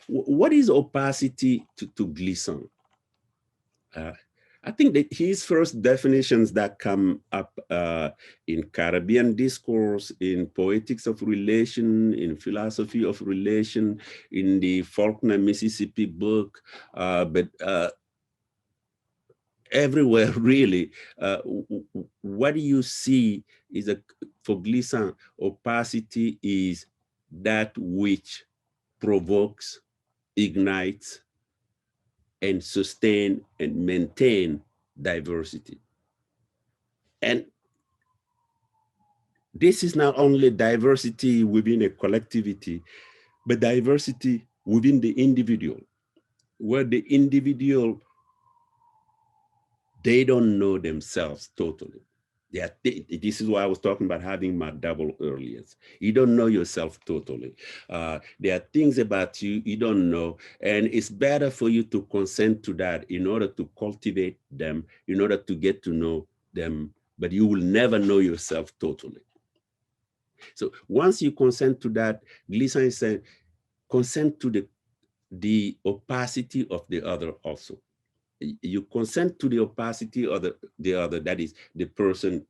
What is opacity to Gleason? I think that his first definitions that come up in Caribbean discourse, in poetics of relation, in philosophy of relation, in the Faulkner, Mississippi book, but everywhere really, what you see is for Gleason, opacity is that which provokes, ignites, and sustain and maintain diversity. And this is not only diversity within a collectivity, but diversity within the individual, where the individual, they don't know themselves totally. This is why I was talking about having my double earlier. You don't know yourself totally. There are things about you you don't know, and it's better for you to consent to that in order to cultivate them, in order to get to know them, but you will never know yourself totally. So once you consent to that, Gleason is saying, consent to the opacity of the other also. You consent to the opacity of the other, that is the person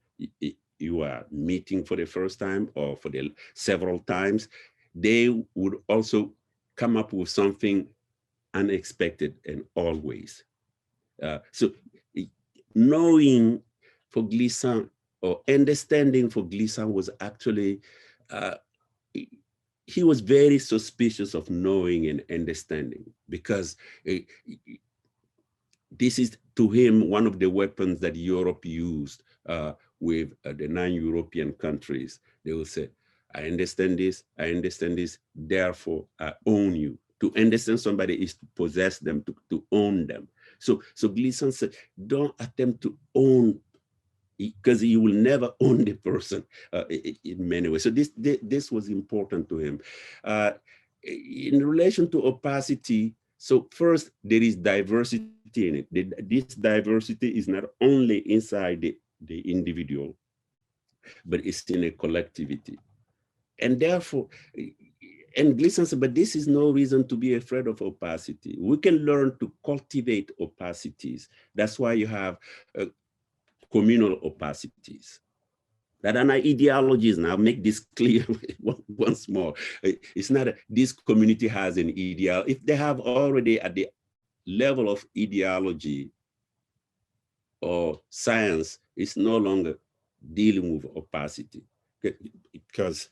you are meeting for the first time or for the several times. They would also come up with something unexpected and always. So knowing for Gleason, or understanding for Gleason, was actually, he was very suspicious of knowing and understanding, because this is, to him, one of the weapons that Europe used with the non-European countries. They will say, I understand this, therefore I own you. To understand somebody is to possess them, to own them. So Gleason said, don't attempt to own, because you will never own the person in many ways. So this was important to him. In relation to opacity, so first, there is diversity in it. This diversity is not only inside the individual, but it's in a collectivity. And therefore, and Gleason said, but this is no reason to be afraid of opacity. We can learn to cultivate opacities. That's why you have communal opacities. That are not ideologies. Now, make this clear once more. It's not this community has an ideal. If they have already at the level of ideology or science, it's no longer dealing with opacity, because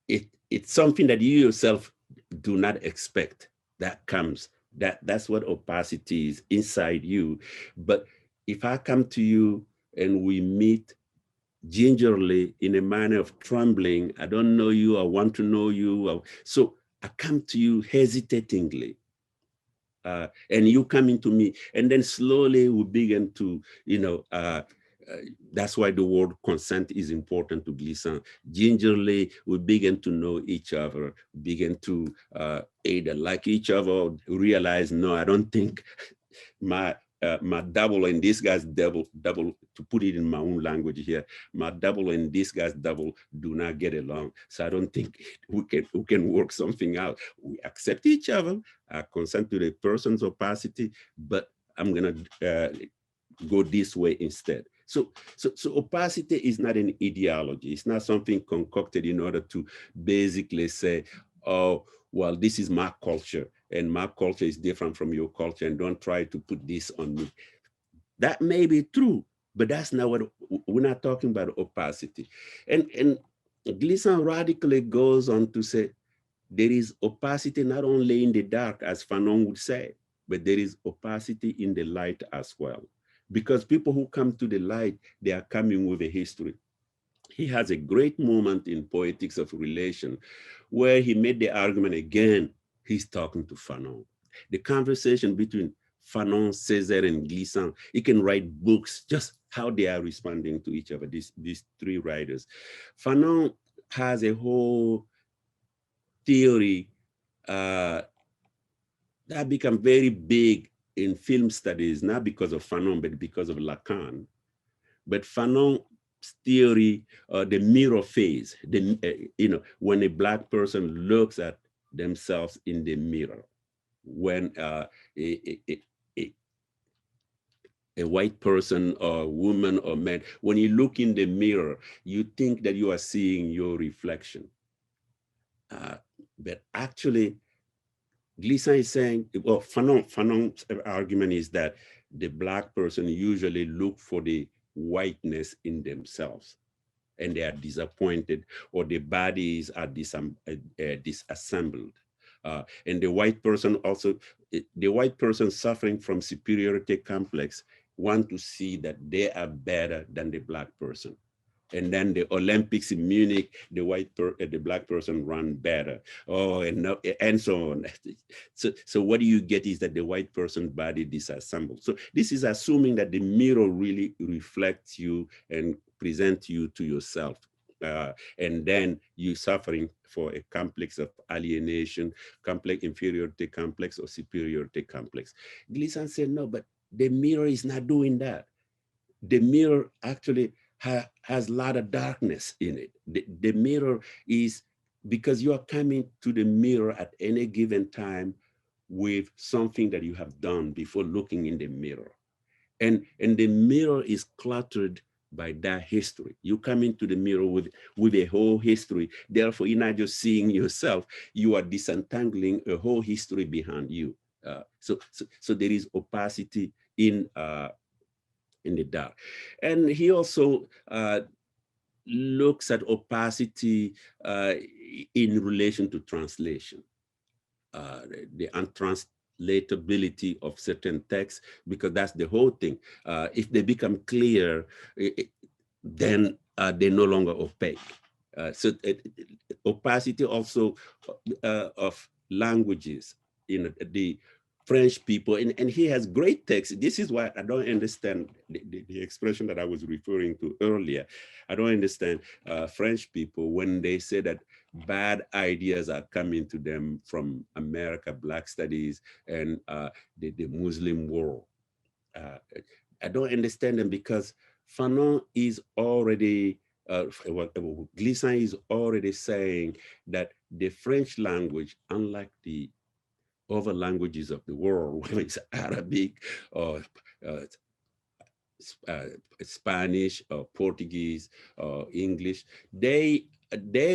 it's something that you yourself do not expect that comes. That's what opacity is inside you. But if I come to you and we meet gingerly in a manner of trembling, I don't know you, I want to know you. So I come to you hesitatingly. And you come into me, and then slowly we begin to, that's why the word consent is important to Gleason. Gingerly, we begin to know each other, begin to either like each other, realize, no, I don't think my double and this guy's double, to put it in my own language here, my double and this guy's double do not get along. So I don't think we can work something out. We accept each other, consent to the person's opacity, but I'm gonna go this way instead. So opacity is not an ideology. It's not something concocted in order to basically say, oh, well, this is my culture, and my culture is different from your culture, and don't try to put this on me. That may be true, but that's not what, we're not talking about opacity. And Gleason radically goes on to say, there is opacity not only in the dark, as Fanon would say, but there is opacity in the light as well. Because people who come to the light, they are coming with a history. He has a great moment in Poetics of Relation where he made the argument again, he's talking to Fanon. The conversation between Fanon, Césaire, and Gleason, he can write books, just how they are responding to each other, these three writers. Fanon has a whole theory that became very big in film studies, not because of Fanon, but because of Lacan. But Fanon's theory, the mirror phase, when a Black person looks at themselves in the mirror, when a white person or woman or man, when you look in the mirror, you think that you are seeing your reflection. But actually, Gleason is saying, well, Fanon's argument is that the Black person usually look for the whiteness in themselves, and they are disappointed, or their bodies are disassembled. And the white person also, the white person suffering from superiority complex want to see that they are better than the Black person. And then the Olympics in Munich, the Black person run better. Oh, and so on. So what you get is that the white person's body disassembled. So this is assuming that the mirror really reflects you and presents you to yourself. And then you suffering for a complex of alienation, complex inferiority complex or superiority complex. Gleason said, no, but the mirror is not doing that. The mirror actually has a lot of darkness in it. The mirror is, because you are coming to the mirror at any given time with something that you have done before looking in the mirror. And the mirror is cluttered by that history. You come into the mirror with a whole history. Therefore, you're not just seeing yourself, you are disentangling a whole history behind you. So there is opacity in the dark. And he also looks at opacity in relation to translation, the untranslatability of certain texts, because that's the whole thing. If they become clear, then they're no longer opaque. So opacity also of languages. the French people, and he has great text. This is why I don't understand the expression that I was referring to earlier. I don't understand French people when they say that bad ideas are coming to them from America, Black studies, and the Muslim world. I don't understand them because Fanon is already, Gleason is already saying that the French language, unlike the other languages of the world, whether it's Arabic or Spanish or Portuguese or English, their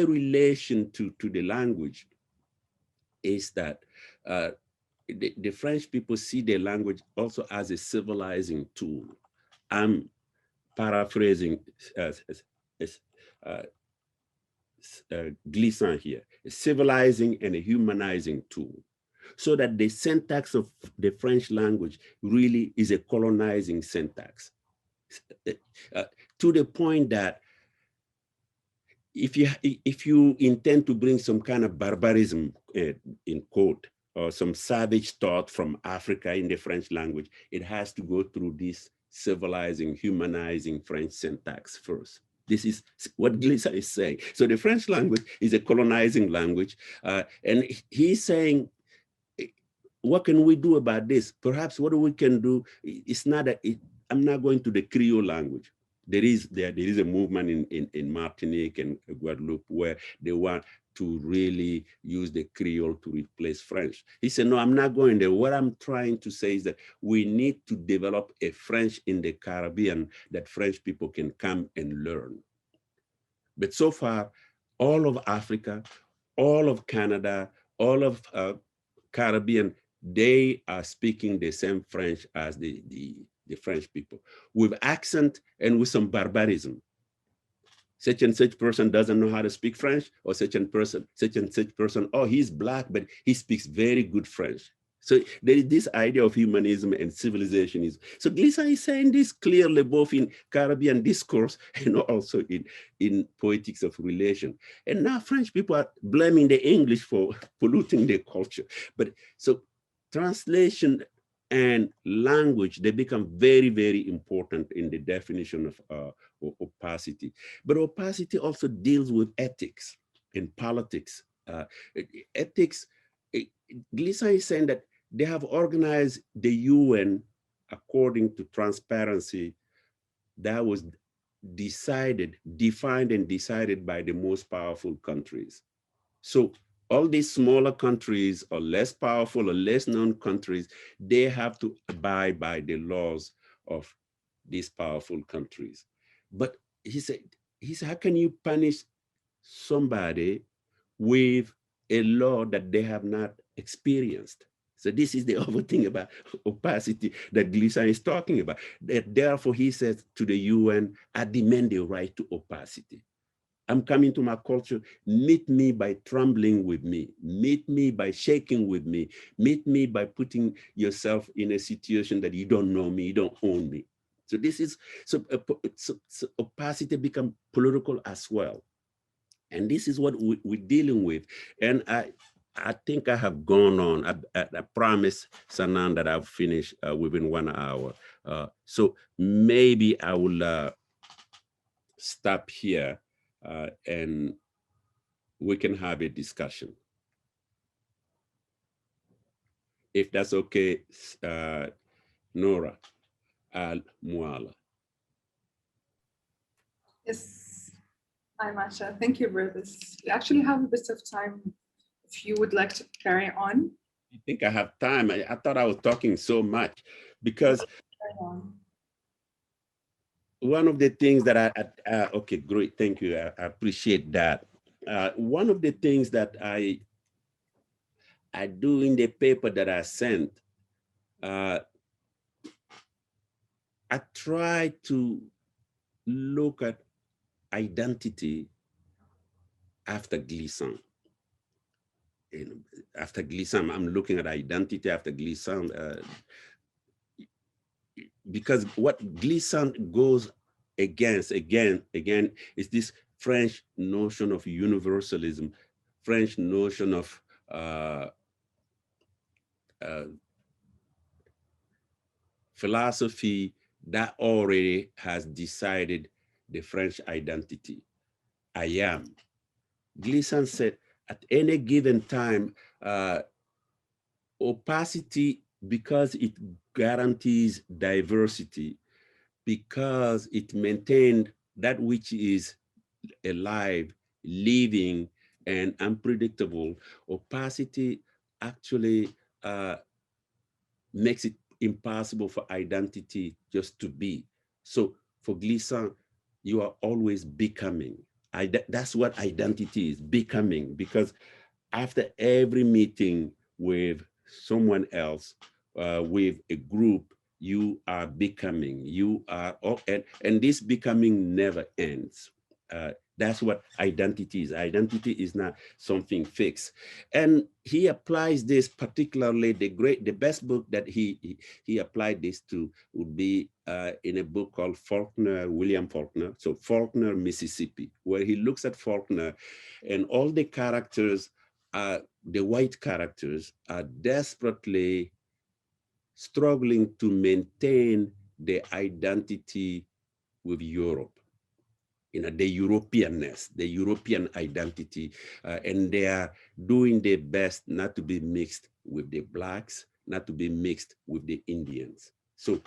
relation to the language is that the French people see their language also as a civilizing tool. I'm paraphrasing Gleason here, a civilizing and a humanizing tool, so that the syntax of the French language really is a colonizing syntax, to the point that if you intend to bring some kind of barbarism, in quote, or some savage thought from Africa in the French language, it has to go through this civilizing, humanizing French syntax first. This is what Gleason is saying. So the French language is a colonizing language. And he's saying, what can we do about this? Perhaps what we can do, it's not that, I'm not going to the Creole language. There is a movement in Martinique and Guadeloupe where they want to really use the Creole to replace French. He said, no, I'm not going there. What I'm trying to say is that we need to develop a French in the Caribbean that French people can come and learn. But so far, all of Africa, all of Canada, all of Caribbean, they are speaking the same French as the French people, with accent and with some barbarism. Such and such person doesn't know how to speak French, or such and such person, oh, he's Black, but he speaks very good French. So there is this idea of humanism and civilization. So Gleason is saying this clearly, both in Caribbean discourse and also in poetics of relation. And now French people are blaming the English for polluting their culture. But so translation and language, they become very, very important in the definition of opacity. But opacity also deals with ethics and politics. Ethics, Gleason is saying that they have organized the UN according to transparency that was defined and decided by the most powerful countries. So all these smaller countries or less powerful or less known countries, they have to abide by the laws of these powerful countries. But he said, how can you punish somebody with a law that they have not experienced? So this is the other thing about opacity that Gleason is talking about. That therefore, he says to the UN, I demand the right to opacity. I'm coming to my culture, meet me by trembling with me, meet me by shaking with me, meet me by putting yourself in a situation that you don't know me, you don't own me. So this is, so opacity become political as well. And this is what we're dealing with. And I think I have gone on. I promise Sanan that I'll finish within 1 hour. So maybe I will stop here and we can have a discussion. If that's okay, Nora Al-Muala. Yes, hi, Masha. Thank you, brothers. We actually have a bit of time if you would like to carry on. I think I have time. I thought I was talking so much because one of the things that okay, great, thank you. I appreciate that. One of the things that I do in the paper that I sent, I try to look at identity after Gleason. After Gleason, I'm looking at identity after Gleason, because what Gleason goes against again is this French notion of universalism, French notion of philosophy that already has decided the French identity. I am. Gleason said, at any given time, opacity, because it guarantees diversity, because it maintained that which is alive, living, and unpredictable, opacity actually makes it impossible for identity just to be. So for Gleason, you are always becoming. That's what identity is, becoming, because after every meeting with someone else, with a group, you are becoming, you are, and this becoming never ends. That's what identity is. Identity is not something fixed. And he applies this particularly, the best book that he applied this to would be in a book called William Faulkner. So Faulkner, Mississippi, where he looks at Faulkner and all the characters, the white characters are desperately struggling to maintain their identity with Europe, the Europeanness, the European identity, and they are doing their best not to be mixed with the blacks, not to be mixed with the Indians. So,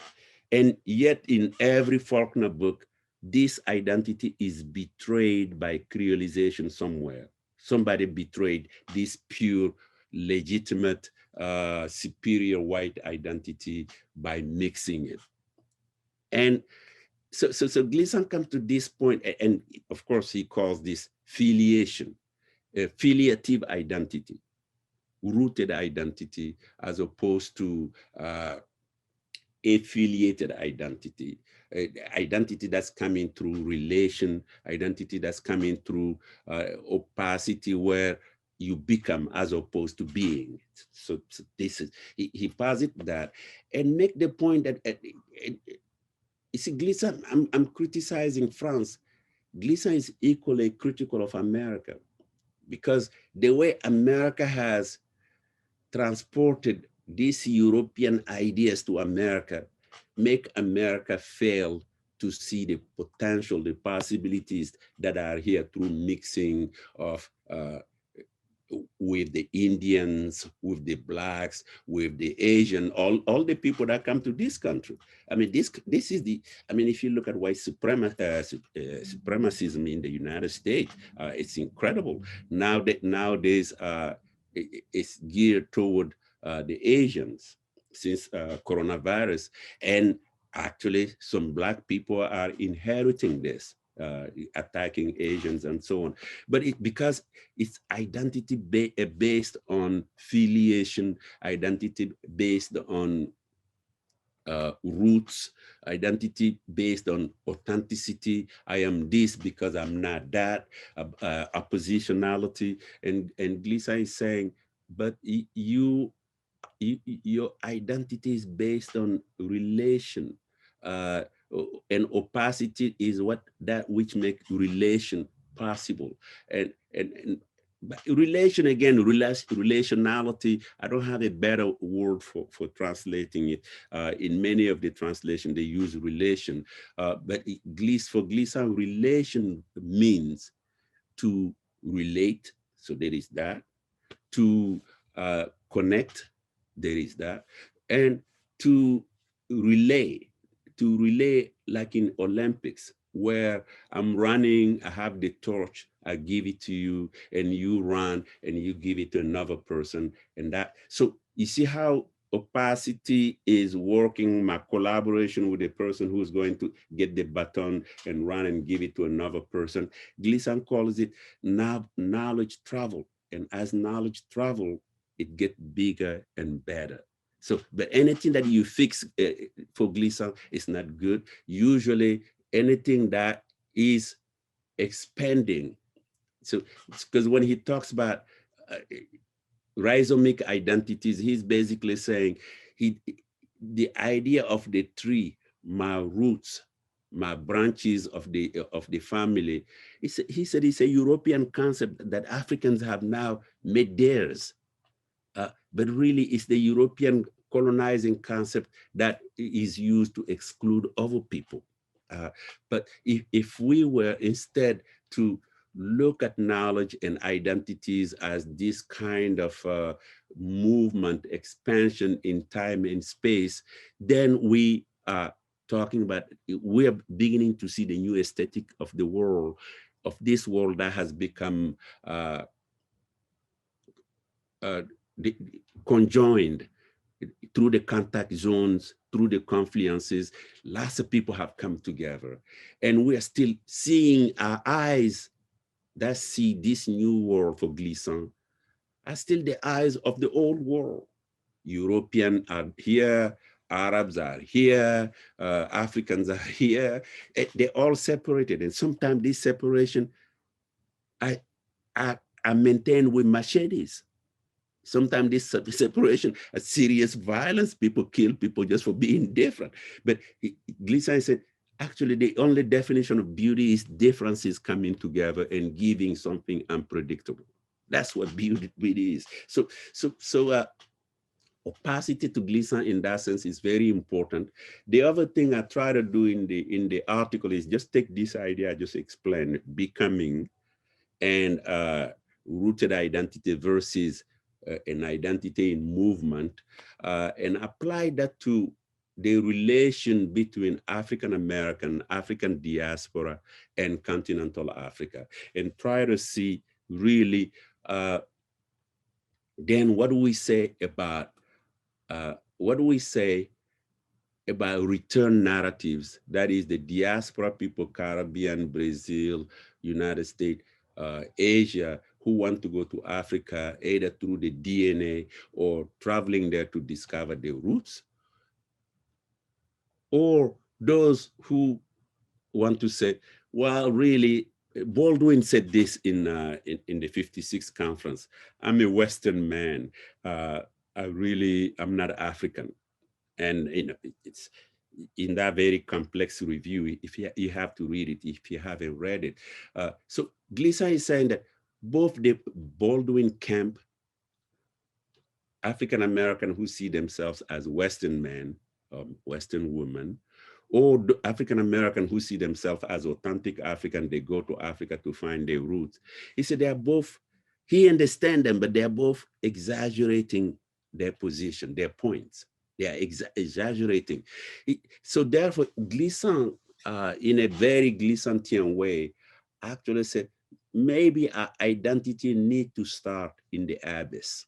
and yet in every Faulkner book, this identity is betrayed by creolization somewhere. Somebody betrayed this pure, legitimate, superior white identity by mixing it. And so Gleason comes to this point, and of course he calls this filiation, filiative identity, rooted identity, as opposed to affiliated identity, identity that's coming through relation, identity that's coming through opacity, where you become as opposed to being. So this is, he posits that and make the point that you see, Gleason, I'm criticizing France. Gleason is equally critical of America, because the way America has transported these European ideas to America make America fail to see the potential, the possibilities that are here through mixing of with the Indians, with the blacks, with the Asian, all the people that come to this country. I mean, this is the, I mean, if you look at white supremacism in the United States, it's incredible. Nowadays, it's geared toward the Asians since coronavirus. And actually, some black people are inheriting this. Attacking Asians and so on, but because it's identity based on filiation, identity based on roots, identity based on authenticity. I am this because I'm not that. Oppositionality, and Gleason is saying, but your identity is based on relation. And opacity is that which makes relation possible. And relation, again, relationality, I don't have a better word for translating it. In many of the translation, they use relation. But for Gleason, relation means to relate, so there is that. To connect, there is that. And to relay like in Olympics, where I'm running, I have the torch, I give it to you, and you run, and you give it to another person, and that. So you see how opacity is working, my collaboration with the person who's going to get the baton and run and give it to another person. Gleason calls it knowledge travel. And as knowledge travel, it gets bigger and better. So, but anything that you fix for Gleason is not good. Usually anything that is expanding. So, because when he talks about rhizomic identities, he's basically saying the idea of the tree, my roots, my branches of the family. He said it's a European concept that Africans have now made theirs. but really it's the European colonizing concept that is used to exclude other people. But if we were instead to look at knowledge and identities as this kind of movement, expansion in time and space, then we are talking about, we are beginning to see the new aesthetic of the world, of this world that has become conjoined through the contact zones, through the confluences. Lots of people have come together, and we are still seeing our eyes that see this new world for Gleason are still the eyes of the old world. Europeans are here, Arabs are here, Africans are here. They're all separated, and sometimes this separation are maintained with machetes. Sometimes this separation, a serious violence, people kill people just for being different. But Gleason said, actually, the only definition of beauty is differences coming together and giving something unpredictable. That's what beauty is. So opacity to Gleason in that sense is very important. The other thing I try to do in the article is just take this idea I just explained, becoming and rooted identity versus an identity in movement, and apply that to the relation between African American, African diaspora, and continental Africa, and try to see really then what do we say about return narratives, that is the diaspora people, Caribbean, Brazil, United States, Asia, who want to go to Africa, either through the DNA or traveling there to discover their roots, or those who want to say, well, really, Baldwin said this in the 56 conference, I'm a Western man, I'm not African. And it's in that very complex review, if you have to read it, if you haven't read it. So Gleason is saying that both the Baldwin camp, African-American who see themselves as Western men, Western women, or the African-American who see themselves as authentic African, they go to Africa to find their roots. He said they are both, he understands them, but they are both exaggerating their position, their points. They are exaggerating. So therefore, Gleason, in a very Gleasontian way, actually said, maybe our identity need to start in the abyss.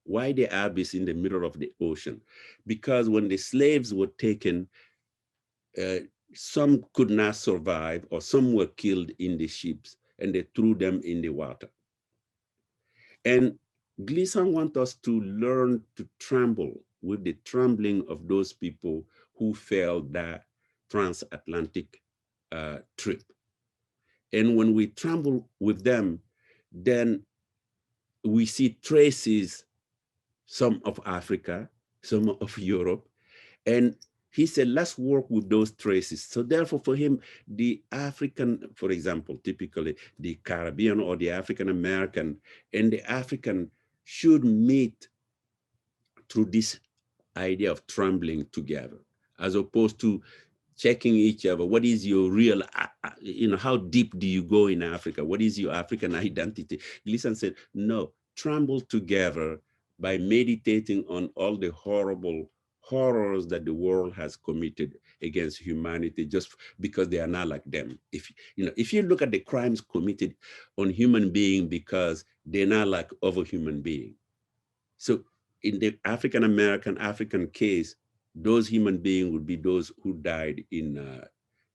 Why the abyss in the middle of the ocean? Because when the slaves were taken, some could not survive, or some were killed in the ships, and they threw them in the water. And Gleason wants us to learn to tremble with the trembling of those people who failed that transatlantic trip. And when we tremble with them, then we see traces, some of Africa, some of Europe. And he said, let's work with those traces. So therefore, for him, the African, for example, typically the Caribbean or the African-American and the African should meet through this idea of trembling together, as opposed to checking each other. What is your real, how deep do you go in Africa? What is your African identity? Gleason said, no, tremble together by meditating on all the horrors that the world has committed against humanity just because they are not like them. If you look at the crimes committed on human beings because they're not like other human beings. So in the African case, those human beings would be those who died in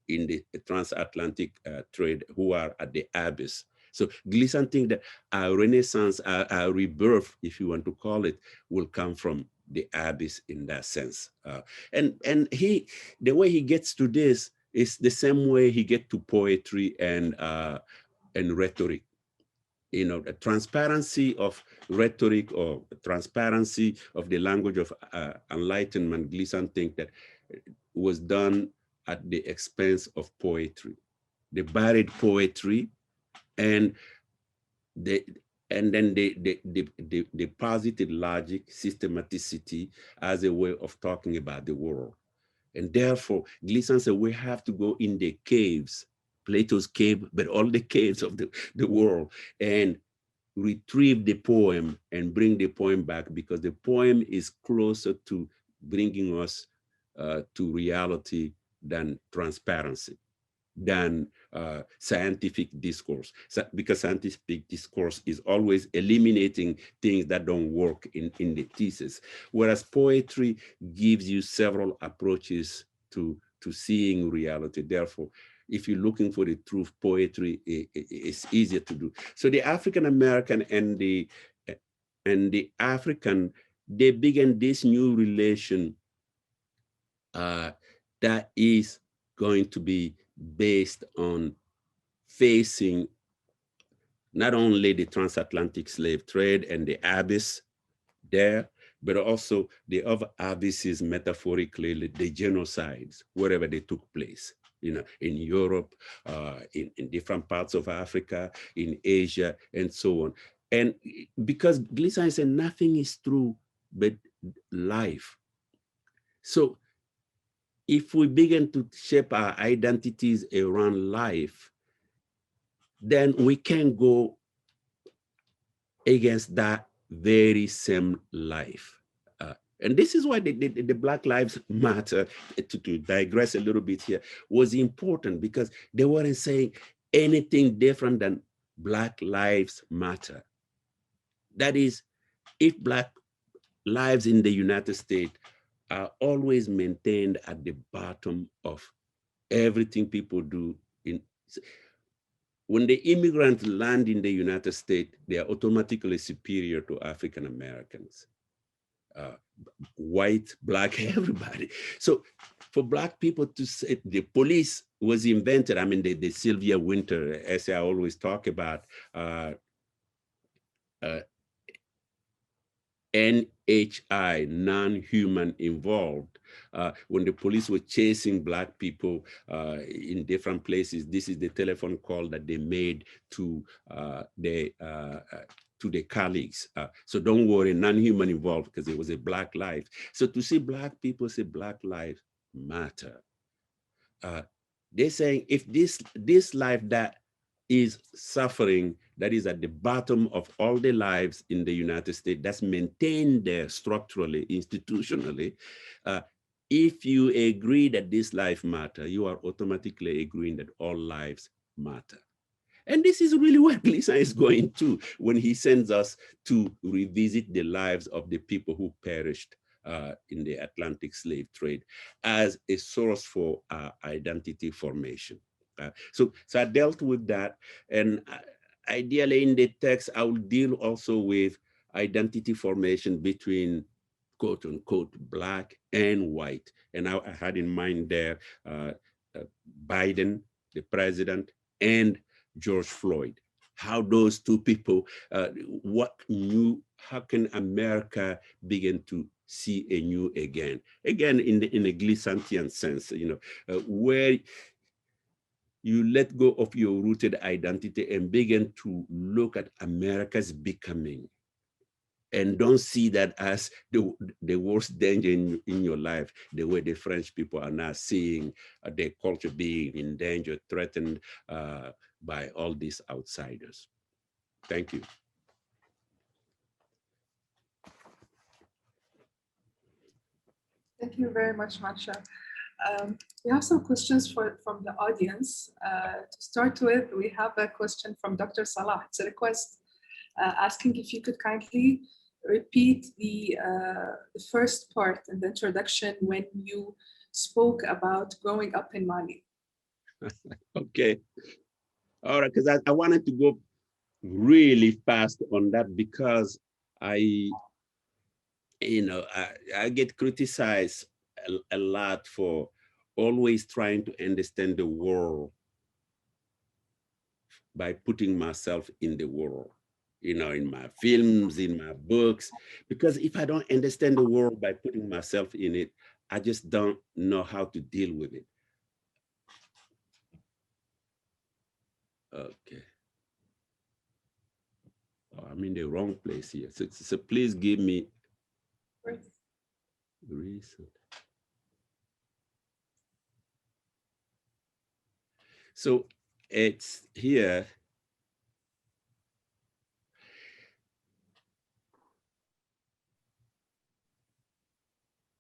the transatlantic trade, who are at the abyss. So Gleason thinks that our renaissance, our rebirth, if you want to call it, will come from the abyss in that sense. And the way he gets to this is the same way he gets to poetry and rhetoric. The transparency of rhetoric or transparency of the language of enlightenment, Gleason thinks that was done at the expense of poetry, the buried poetry, and And then they posited logic, systematicity as a way of talking about the world. And therefore, Gleason said, we have to go in the caves, Plato's cave, but all the caves of the world, and retrieve the poem and bring the poem back, because the poem is closer to bringing us to reality than transparency, than scientific discourse. So, because scientific discourse is always eliminating things that don't work in the thesis, whereas poetry gives you several approaches to seeing reality. Therefore, if you're looking for the truth, poetry is easier to do. So the African American and the African, they began this new relation that is going to be based on facing not only the transatlantic slave trade and the abyss there, but also the other abysses, metaphorically, the genocides, wherever they took place, you know, in Europe, in different parts of Africa, in Asia, and so on. And because Gleason said nothing is true but life. So if we begin to shape our identities around life, then we can go against that very same life. And this is why the Black Lives Matter, to digress a little bit here, was important, because they weren't saying anything different than Black Lives Matter. That is, if Black lives in the United States are always maintained at the bottom of everything people do. When the immigrants land in the United States, they are automatically superior to African Americans, white, Black, everybody. So for Black people to say the police was invented, I mean, the Sylvia Wynter, as I always talk about, NHI, non-human involved. When the police were chasing Black people in different places, this is the telephone call that they made to their colleagues. So don't worry, non-human involved, because it was a Black life. So to see Black people say Black lives matter, they're saying if this life that is suffering, that is at the bottom of all the lives in the United States, that's maintained there structurally, institutionally, if you agree that this life matter, you are automatically agreeing that all lives matter. And this is really what Gleason is going to when he sends us to revisit the lives of the people who perished in the Atlantic slave trade as a source for identity formation. So I dealt with that. And ideally in the text, I will deal also with identity formation between quote unquote Black and white. And I had in mind there Biden, the president, and George Floyd. How those two people, how can America begin to see anew again? Again, in a Gleasontian sense, you know, where you let go of your rooted identity and begin to look at America's becoming, and don't see that as the worst danger in your life, the way the French people are now seeing their culture being in danger, threatened by all these outsiders. Thank you. Thank you very much, Marcia. We have some questions from the audience. To start with, we have a question from Dr. Salah. It's a request asking if you could kindly repeat the first part in the introduction when you spoke about growing up in Mali. Okay. All right, because I wanted to go really fast on that, because I get criticized a lot for always trying to understand the world by putting myself in the world, you know, in my films, in my books, because if I don't understand the world by putting myself in it, I just don't know how to deal with it. Okay. Oh, I'm in the wrong place here. So please give me reason. So it's here.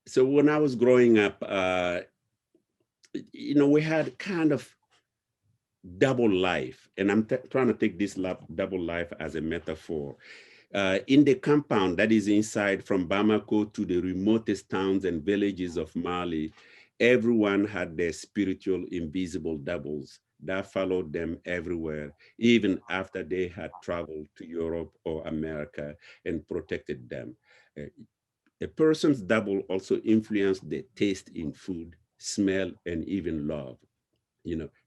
So when I was growing up, we had kind of double life, and I'm trying to take this double life as a metaphor. In the compound that is inside from Bamako to the remotest towns and villages of Mali, everyone had their spiritual invisible doubles that followed them everywhere, even after they had traveled to Europe or America and protected them. A person's double also influenced their taste in food, smell, and even love.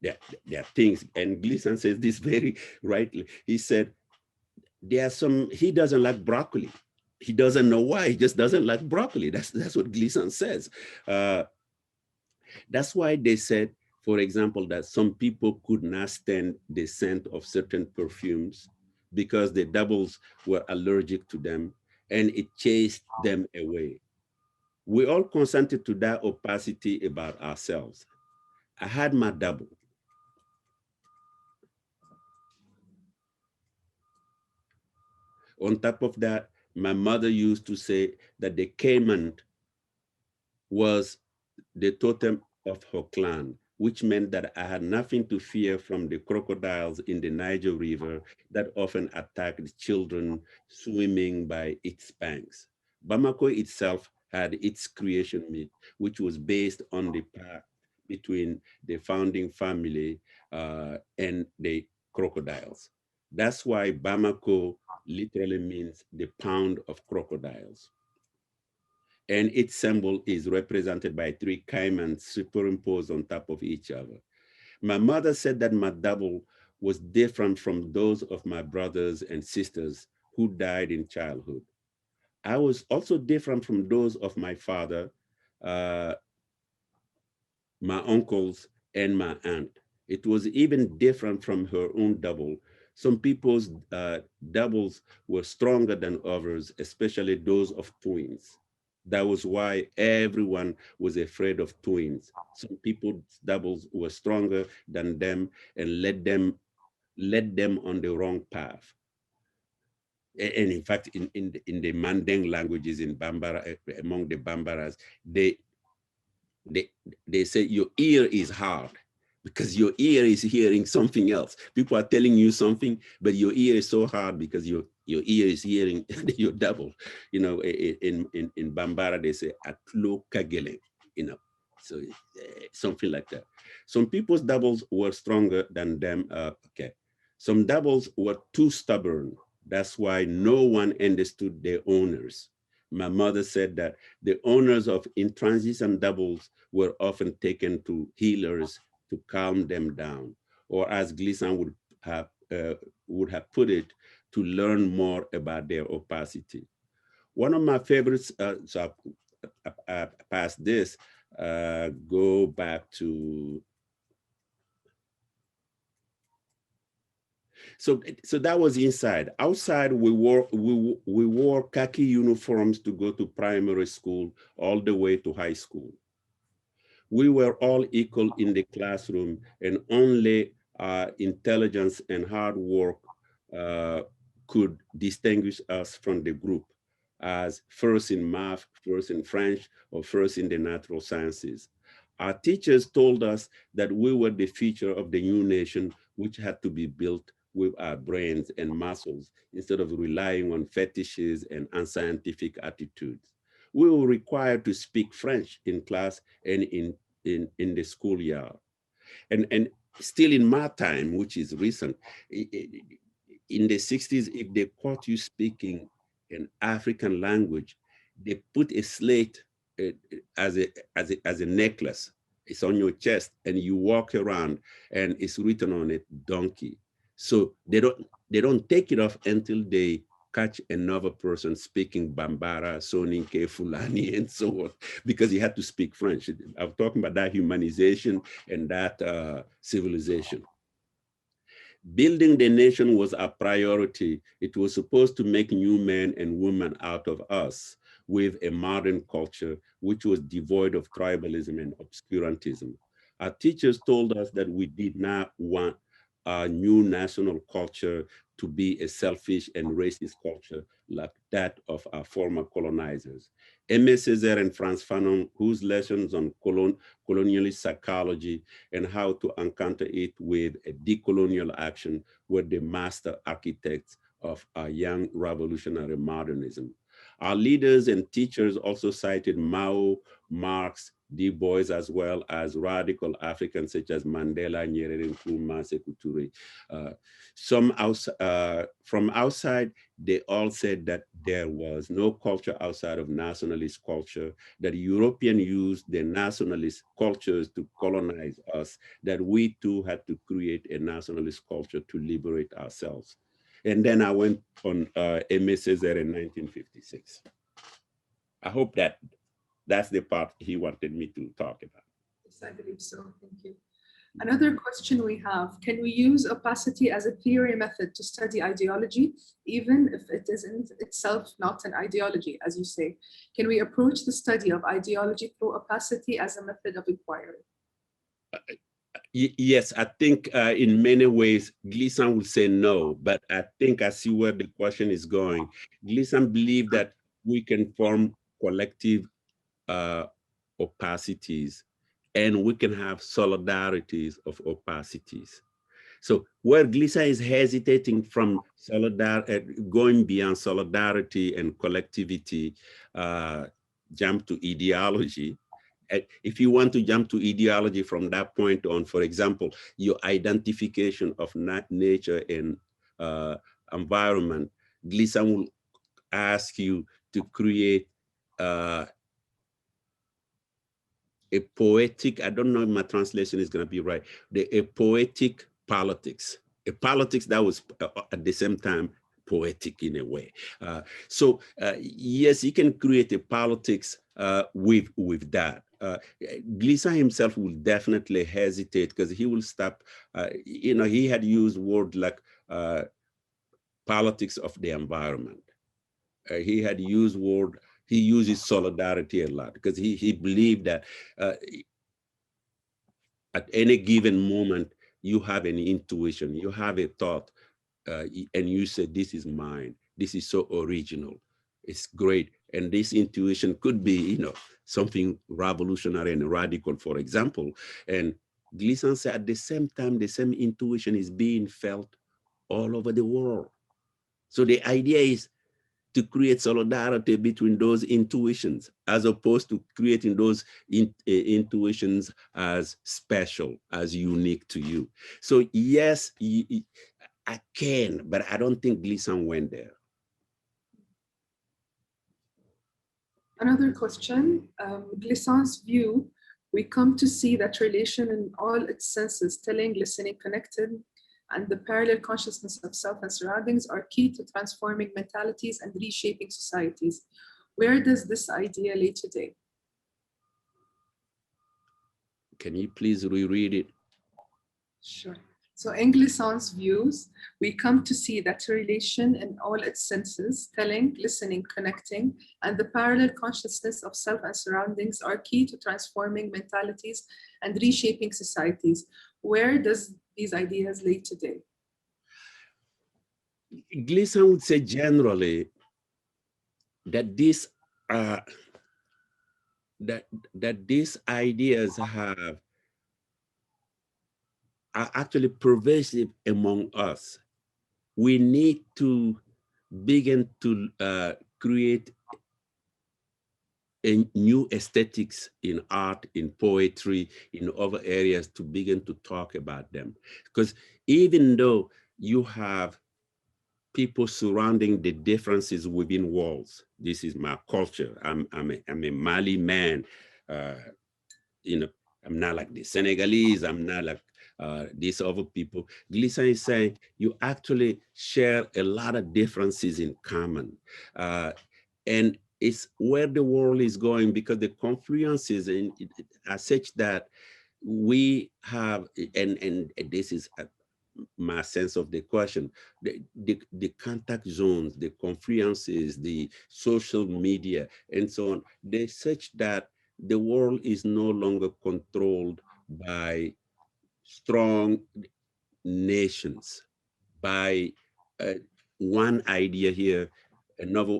There are things, and Gleason says this very rightly. He said, he doesn't like broccoli. He doesn't know why, he just doesn't like broccoli. That's what Gleason says. That's why they said, for example, that some people could not stand the scent of certain perfumes because the doubles were allergic to them and it chased them away. We all consented to that opacity about ourselves. I had my double. On top of that, my mother used to say that the Cayman was the totem of her clan, which meant that I had nothing to fear from the crocodiles in the Niger River that often attacked children swimming by its banks. Bamako itself had its creation myth, which was based on the pact between the founding family and the crocodiles. That's why Bamako literally means the pound of crocodiles. And its symbol is represented by three caimans superimposed on top of each other. My mother said that my double was different from those of my brothers and sisters who died in childhood. I was also different from those of my father, uh, my uncles, and my aunt. It was even different from her own double. Some people's doubles were stronger than others, especially those of twins. That was why everyone was afraid of twins. Some people's doubles were stronger than them and led them on the wrong path. And in fact, in the Manding languages in Bambara, among the Bambaras, they they they say your ear is hard because your ear is hearing something else. People are telling you something, but your ear is so hard because your ear is hearing your double. In Bambara they say atlo kagele, so something like that. Some people's doubles were stronger than them. Okay, some doubles were too stubborn. That's why no one understood their owners. My mother said that the owners of intransition doubles were often taken to healers to calm them down, or as Gleason would have put it, to learn more about their opacity. One of my favorites, so I past this, go back to, so that was inside. Outside, we wore khaki uniforms to go to primary school all the way to high school. We were all equal in the classroom, and only intelligence and hard work could distinguish us from the group as first in math, first in French, or first in the natural sciences. Our teachers told us that we were the future of the new nation, which had to be built with our brains and muscles instead of relying on fetishes and unscientific attitudes. We were required to speak French in class and in the schoolyard. And still in my time, which is recent, in the 60s, if they caught you speaking an African language, they put a slate as a necklace. It's on your chest, and you walk around, and it's written on it, donkey. So they don't take it off until they catch another person speaking Bambara, Soninke, Fulani, and so on, because he had to speak French. I'm talking about that humanization and that civilization. Building the nation was a priority. It was supposed to make new men and women out of us with a modern culture, which was devoid of tribalism and obscurantism. Our teachers told us that we did not want a new national culture to be a selfish and racist culture like that of our former colonizers. Aimé Césaire and Franz Fanon, whose lessons on colonialist psychology and how to encounter it with a decolonial action were the master architects of our young revolutionary modernism. Our leaders and teachers also cited Mao, Marx, Du Bois, as well as radical Africans such as Mandela, Nyerere, Nkrumah, Sekou Touré. From outside, they all said that there was no culture outside of nationalist culture, that Europeans used their nationalist cultures to colonize us, that we too had to create a nationalist culture to liberate ourselves. And then I went on Aimé Césaire in 1956. I hope that's the part he wanted me to talk about. Yes, I believe so. Thank you. Another question we have, can we use opacity as a theory method to study ideology, even if it is in itself not an ideology, as you say? Can we approach the study of ideology through opacity as a method of inquiry? Yes, I think in many ways, Gleason would say no, but I think I see where the question is going. Gleason believed that we can form collective opacities and we can have solidarities of opacities. So where Gleason is hesitating from going beyond solidarity and collectivity, jump to ideology. If you want to jump to ideology from that point on, for example, your identification of nature and environment, Gleason will ask you to create a poetic, I don't know if my translation is going to be right, a poetic politics, a politics that was at the same time poetic in a way. Yes, you can create a politics with that. Gleason himself will definitely hesitate because he will stop, he had used words like politics of the environment. He had used he uses solidarity a lot because he believed that at any given moment, you have an intuition, you have a thought, and you say, this is mine. This is so original. It's great. And this intuition could be, something revolutionary and radical, for example. And Gleason said at the same time, the same intuition is being felt all over the world. So the idea is to create solidarity between those intuitions, as opposed to creating those intuitions as special, as unique to you. So yes, I can, but I don't think Gleason went there. Another question, Glissant's view, we come to see that relation in all its senses, telling, listening, connected, and the parallel consciousness of self and surroundings are key to transforming mentalities and reshaping societies. Where does this idea lay today? Can you please reread it? Sure. So in Glissant's views, we come to see that relation in all its senses, telling, listening, connecting, and the parallel consciousness of self and surroundings are key to transforming mentalities and reshaping societies. Where does these ideas lay today? Gleason would say generally that these ideas are actually pervasive among us. We need to begin to create a new aesthetics in art, in poetry, in other areas to begin to talk about them. Because even though you have people surrounding the differences within walls, this is my culture. I'm a Mali man. I'm not like the Senegalese. I'm not like these other people. Gleason is saying you actually share a lot of differences in common. And it's where the world is going, because the confluences are such that we have, and this is my sense of the question. The contact zones, the confluences, the social media, and so on, they're such that the world is no longer controlled by strong nations, by uh, one idea here, another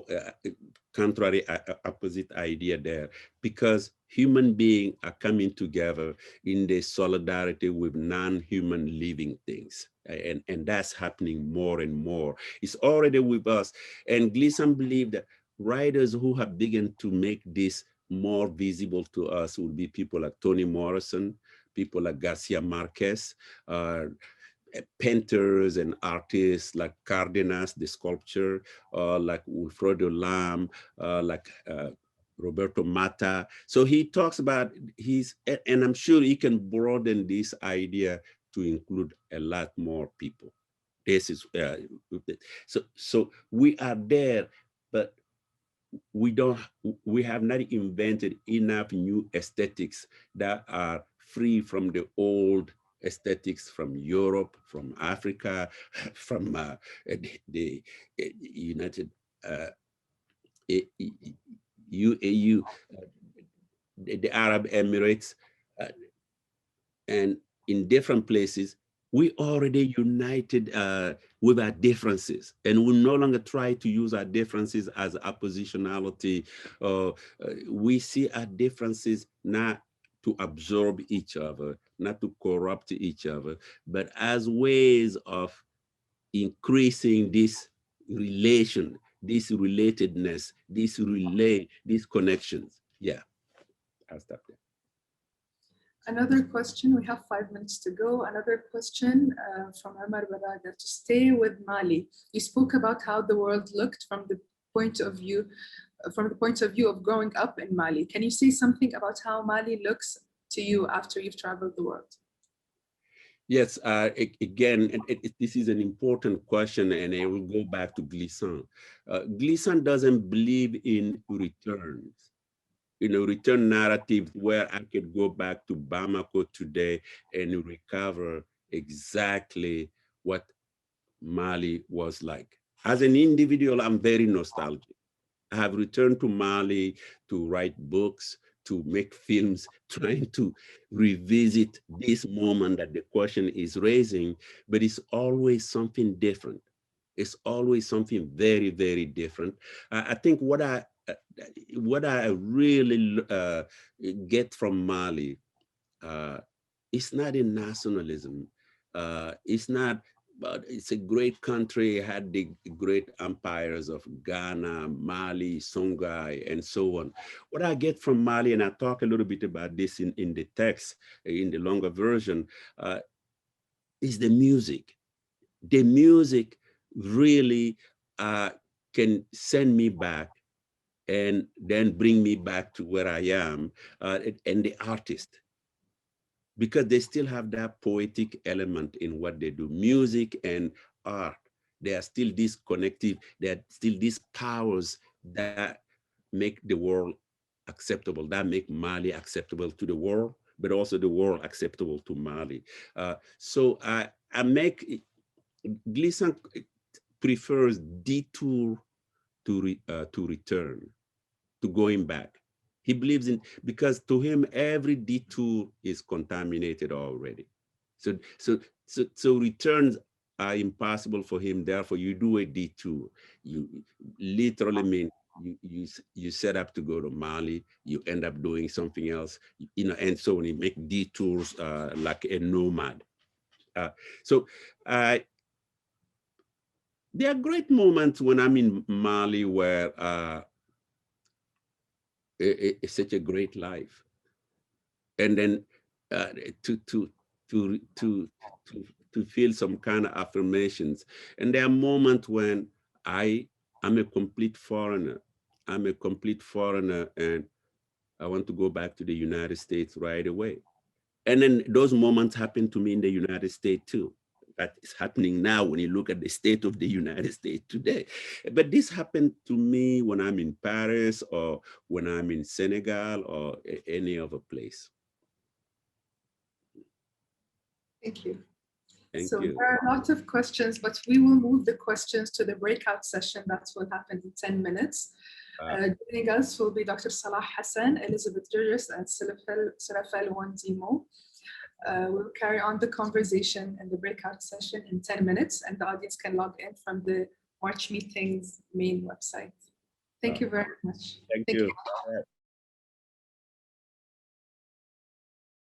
contrary, opposite idea there, because human beings are coming together in the solidarity with non-human living things. And that's happening more and more. It's already with us. And Gleason believed that writers who have begun to make this more visible to us will be people like Toni Morrison, people like Garcia Marquez, painters and artists like Cardenas, the sculptor, like Wilfredo Lam, Roberto Mata. So he talks about and I'm sure he can broaden this idea to include a lot more people. This is, so we are there, but we have not invented enough new aesthetics that are free from the old aesthetics from Europe, from Africa, from the United UAU, the Arab Emirates, and in different places. We already united with our differences, and we no longer try to use our differences as oppositionality. We see our differences not to absorb each other, not to corrupt each other, but as ways of increasing this relation, this relatedness, these connections. Yeah, I'll stop there. Another question, we have 5 minutes to go. Another question from Omar Baraga. To stay with Mali, you spoke about how the world looked from the point of view of growing up in Mali. Can you say something about how Mali looks to you after you've traveled the world? Yes, again, this is an important question, and I will go back to Gleason. Gleason doesn't believe in returns. Return narrative where I could go back to Bamako today and recover exactly what Mali was like. As an individual, I'm very nostalgic. I have returned to Mali to write books, to make films, trying to revisit this moment that the question is raising, but it's always something different. It's always something very, very different. I think what I really get from Mali, it's not in nationalism. It's not, but it's a great country. It had the great empires of Ghana, Mali, Songhai, and so on. What I get from Mali, and I talk a little bit about this in the text, in the longer version, is the music. The music really can send me back and then bring me back to where I am, and the artist, because they still have that poetic element in what they do. Music and art, they are still these connective, they are still these powers that make the world acceptable, that make Mali acceptable to the world, but also the world acceptable to Mali. So I make, Gleason prefers detour to return, to going back. He believes in, because to him, every detour is contaminated already. So returns are impossible for him. Therefore, you do a detour. You literally mean you set up to go to Mali, you end up doing something else, and so when you make detours like a nomad. So there are great moments when I'm in Mali where it's such a great life, and then to feel some kind of affirmations. And there are moments when I'm a complete foreigner. I'm a complete foreigner, and I want to go back to the United States right away. And then those moments happen to me in the United States too. That is happening now when you look at the state of the United States today. But this happened to me when I'm in Paris or when I'm in Senegal or any other place. Thank you. Thank So you. there are lots of questions, but we will move the questions to the breakout session that will happen in 10 minutes. Joining us will be Dr. Salah Hassan, Elizabeth Georges, and Serafel Wandimo. We'll carry on the conversation in the breakout session in 10 minutes, and the audience can log in from the March Meetings main website. Thank you very much. Thank you.